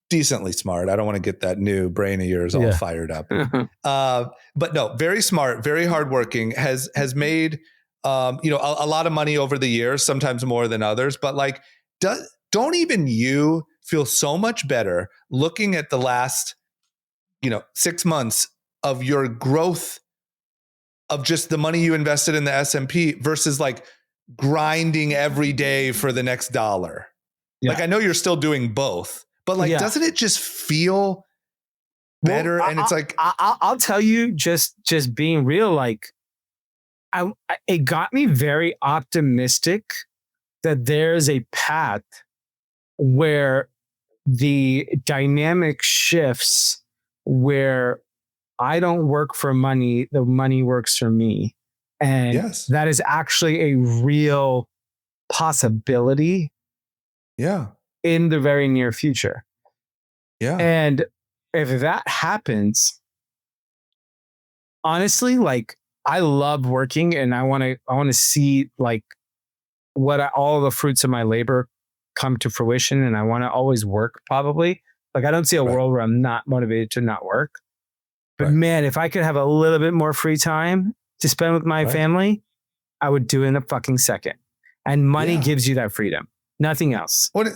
decently smart. I don't want to get that new brain of yours all fired up. But no, very smart, very hardworking, has made, a lot of money over the years, sometimes more than others. But like, don't even you feel so much better looking at the last, 6 months of your growth of just the money you invested in the S&P versus like grinding every day for the next dollar? Yeah. Like, I know you're still doing both, but like, doesn't it just feel better? And it's like, I'll tell you, just being real, like, it got me very optimistic that there's a path where the dynamic shifts, where I don't work for money, the money works for me. And that is actually a real possibility. Yeah. In the very near future. Yeah. And if that happens, honestly, like, I love working, and I want to see like all the fruits of my labor come to fruition. And I want to always work, probably. Like, I don't see a world where I'm not motivated to not work. But man, if I could have a little bit more free time, to spend with my Right. family, I would do it in a fucking second. And money Yeah. gives you that freedom. Nothing else. What?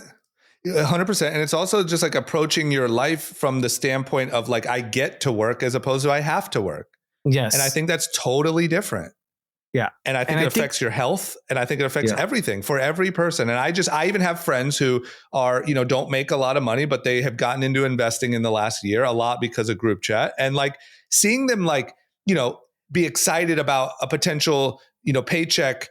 100%. And it's also just like approaching your life from the standpoint of like, I get to work as opposed to I have to work. Yes. And I think that's totally different. Yeah. And I think it affects your health, and I think it affects everything for every person. And I even have friends who are, don't make a lot of money, but they have gotten into investing in the last year a lot because of group chat, and like seeing them be excited about a potential, paycheck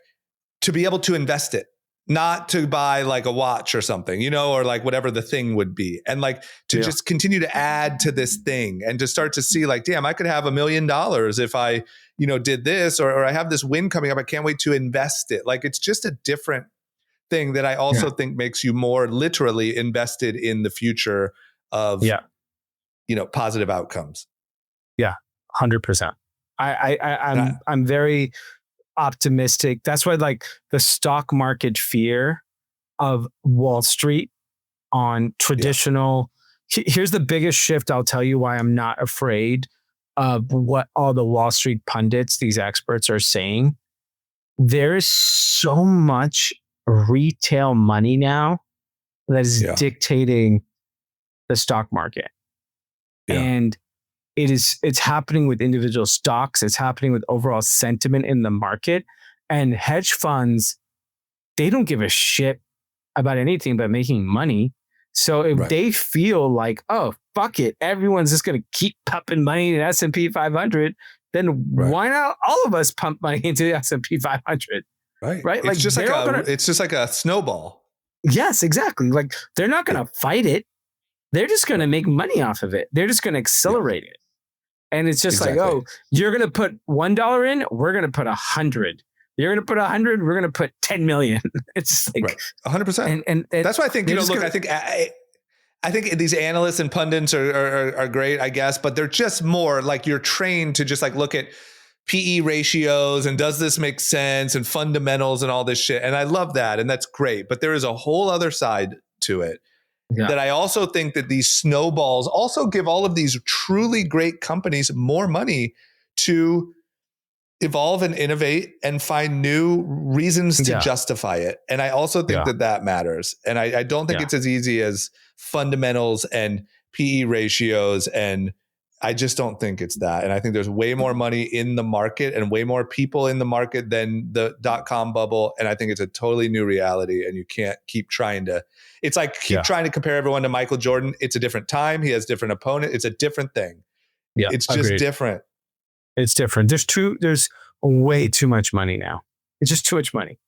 to be able to invest it, not to buy like a watch or something, or like whatever the thing would be. And like to just continue to add to this thing and to start to see like, damn, I could have $1 million if I, did this, or I have this win coming up. I can't wait to invest it. Like, it's just a different thing that I also think makes you more literally invested in the future of, positive outcomes. Yeah. 100%. I'm very optimistic. That's why like the stock market fear of Wall Street on traditional. Here's the biggest shift. I'll tell you why I'm not afraid of what all the Wall Street pundits, these experts are saying. There is so much retail money now that is dictating the stock market. And it's happening with individual stocks. It's happening with overall sentiment in the market. And hedge funds, they don't give a shit about anything but making money. So if they feel like, oh, fuck it, everyone's just going to keep pumping money in S&P 500, then why not all of us pump money into the S&P 500? Right. Like it's just like a snowball. Yes, exactly. Like they're not going to fight it. They're just going to make money off of it. They're just going to accelerate it. And it's just like, oh, you're going to put $1 in, we're going to put 100. You're going to put 100, we're going to put 10 million. It's like 100%. And that's why I think, I think these analysts and pundits are great, I guess, but they're just more like you're trained to just like look at PE ratios and does this make sense and fundamentals and all this shit. And I love that. And that's great. But there is a whole other side to it that I also think that these snowballs also give all of these truly great companies more money to evolve and innovate and find new reasons to justify it. And I also think that matters. And I don't think it's as easy as fundamentals and PE ratios. And I just don't think it's that. And I think there's way more money in the market and way more people in the market than the .com bubble. And I think it's a totally new reality. And you can't keep trying to, it's like trying to compare everyone to Michael Jordan. It's a different time. He has different opponent. It's a different thing. Yeah, it's just different. It's different. There's way too much money now. It's just too much money.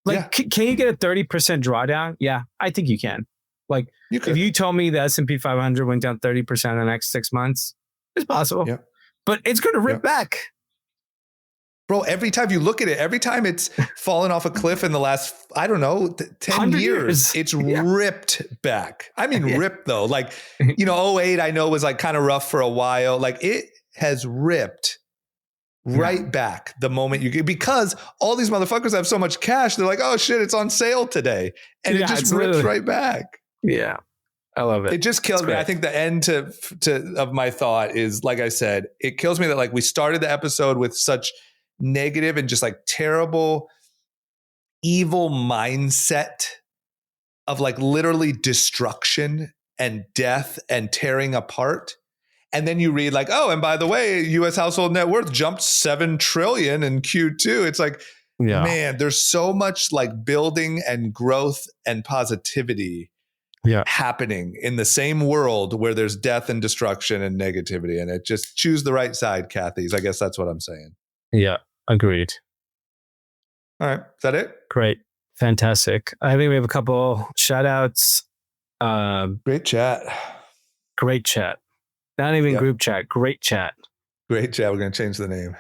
Like, can you get a 30% drawdown? Yeah, I think you can. Like, if you told me the S&P 500 went down 30% in the next 6 months, it's possible. Yeah. But it's going to rip back. Bro, every time you look at it, every time it's fallen off a cliff in the last, I don't know, 10 years, it's ripped back. I mean, ripped though. Like, 08, I know was like kind of rough for a while. Like, it has ripped right back the moment you get, because all these motherfuckers have so much cash. They're like, oh shit, it's on sale today. And it just rips right back. Yeah. I love it. It just kills me. I think the end of my thought is, like I said, it kills me that like we started the episode with such negative and just like terrible, evil mindset of like literally destruction and death and tearing apart. And then you read like, oh, and by the way, US household net worth jumped 7 trillion in Q2. It's like, man, there's so much like building and growth and positivity happening in the same world where there's death and destruction and negativity. And it just choose the right side, Kathy's. I guess that's what I'm saying. Yeah, agreed. All right. Is that it? Great. Fantastic. I think we have a couple shout outs. Great chat. Great chat. Not even group chat. Great chat. Great chat. We're going to change the name.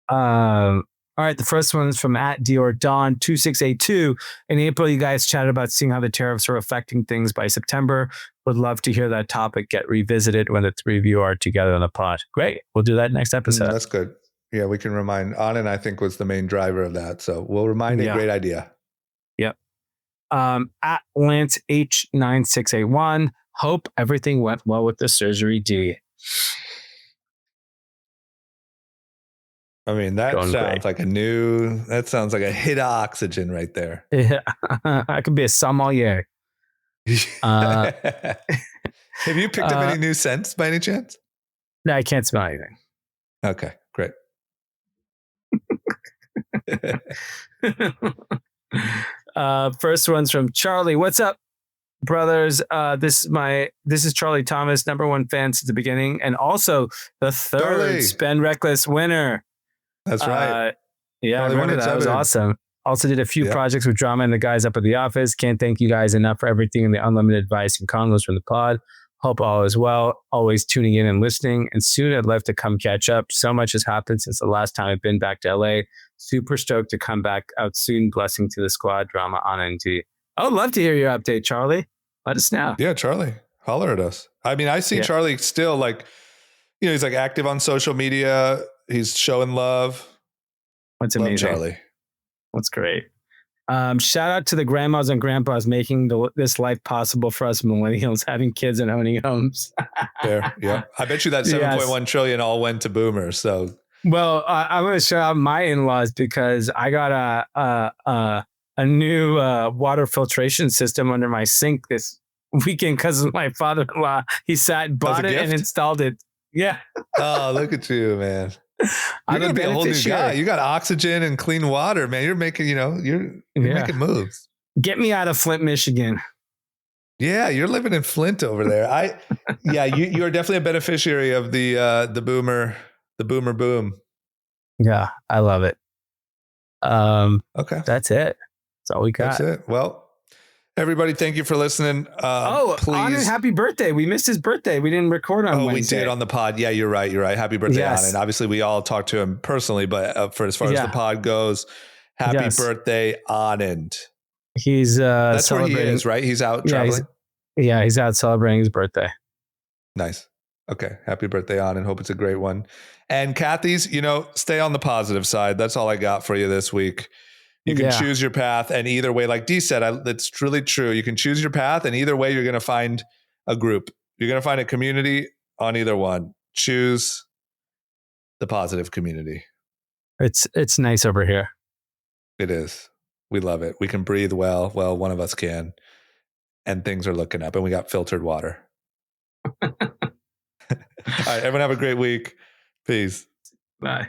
All right. The first one is from @DiorDon2682. In April, you guys chatted about seeing how the tariffs are affecting things by September. Would love to hear that topic get revisited when the three of you are together on the pod. Great. We'll do that next episode. That's good. Yeah, we can remind. Anand, I think, was the main driver of that. So we'll remind it. Great idea. Yep. @LanceH9681. Hope everything went well with the surgery, D. I mean, that Going sounds great. that sounds like a hit of oxygen right there. Yeah. I could be a sommelier. Uh, Have you picked up any new scents by any chance? No, I can't smell anything. Okay, great. First one's from Charlie. What's up, brothers? This is Charlie Thomas, number one fan since the beginning, and also the third Charlie. Spend Reckless winner. That's right. Yeah, Charlie I remember that. That was awesome. Also did a few projects with Drama and the guys up at the office. Can't thank you guys enough for everything and the unlimited advice and convos from the pod. Hope all is well. Always tuning in and listening. And soon I'd love to come catch up. So much has happened since the last time I've been back to LA. Super stoked to come back out soon. Blessing to the squad. Drama on NT. I would love to hear your update, Charlie. Let us know. Yeah, Charlie, holler at us. I mean, I see Charlie still he's like active on social media. He's showing love. That's amazing. Love Charlie. That's great. Shout out to the grandmas and grandpas making this life possible for us millennials, having kids and owning homes. There, yeah. I bet you that 7.1 trillion all went to boomers. So, well, I'm going to shout out my in-laws because I got a new water filtration system under my sink this weekend because of my father-in-law. He bought it and installed it. Yeah. Oh, look at you, man. You're gonna be a whole new guy. You got oxygen and clean water, man. You're making, you're making moves. Get me out of Flint, Michigan. Yeah, you're living in Flint over there. You are definitely a beneficiary of the boomer boom. Yeah, I love it. Okay, that's it. That's all we got. That's it. Well, everybody, thank you for listening. Please. Anand, happy birthday. We missed his birthday. We didn't record on Wednesday. We did on the pod. Yeah, you're right. Happy birthday, Anand. Obviously, we all talked to him personally, but for as far as the pod goes, happy birthday, Anand. He's that's where he is, right? He's out traveling. He's out celebrating his birthday. Nice. Okay. Happy birthday, Anand. Hope it's a great one. And Kathy's, stay on the positive side. That's all I got for you this week. You can choose your path, and either way, like Dee said, that's truly true. You can choose your path, and either way, you're going to find a group. You're going to find a community on either one. Choose the positive community. It's nice over here. It is. We love it. We can breathe well. Well, one of us can, and things are looking up, and we got filtered water. All right, everyone have a great week. Peace. Bye.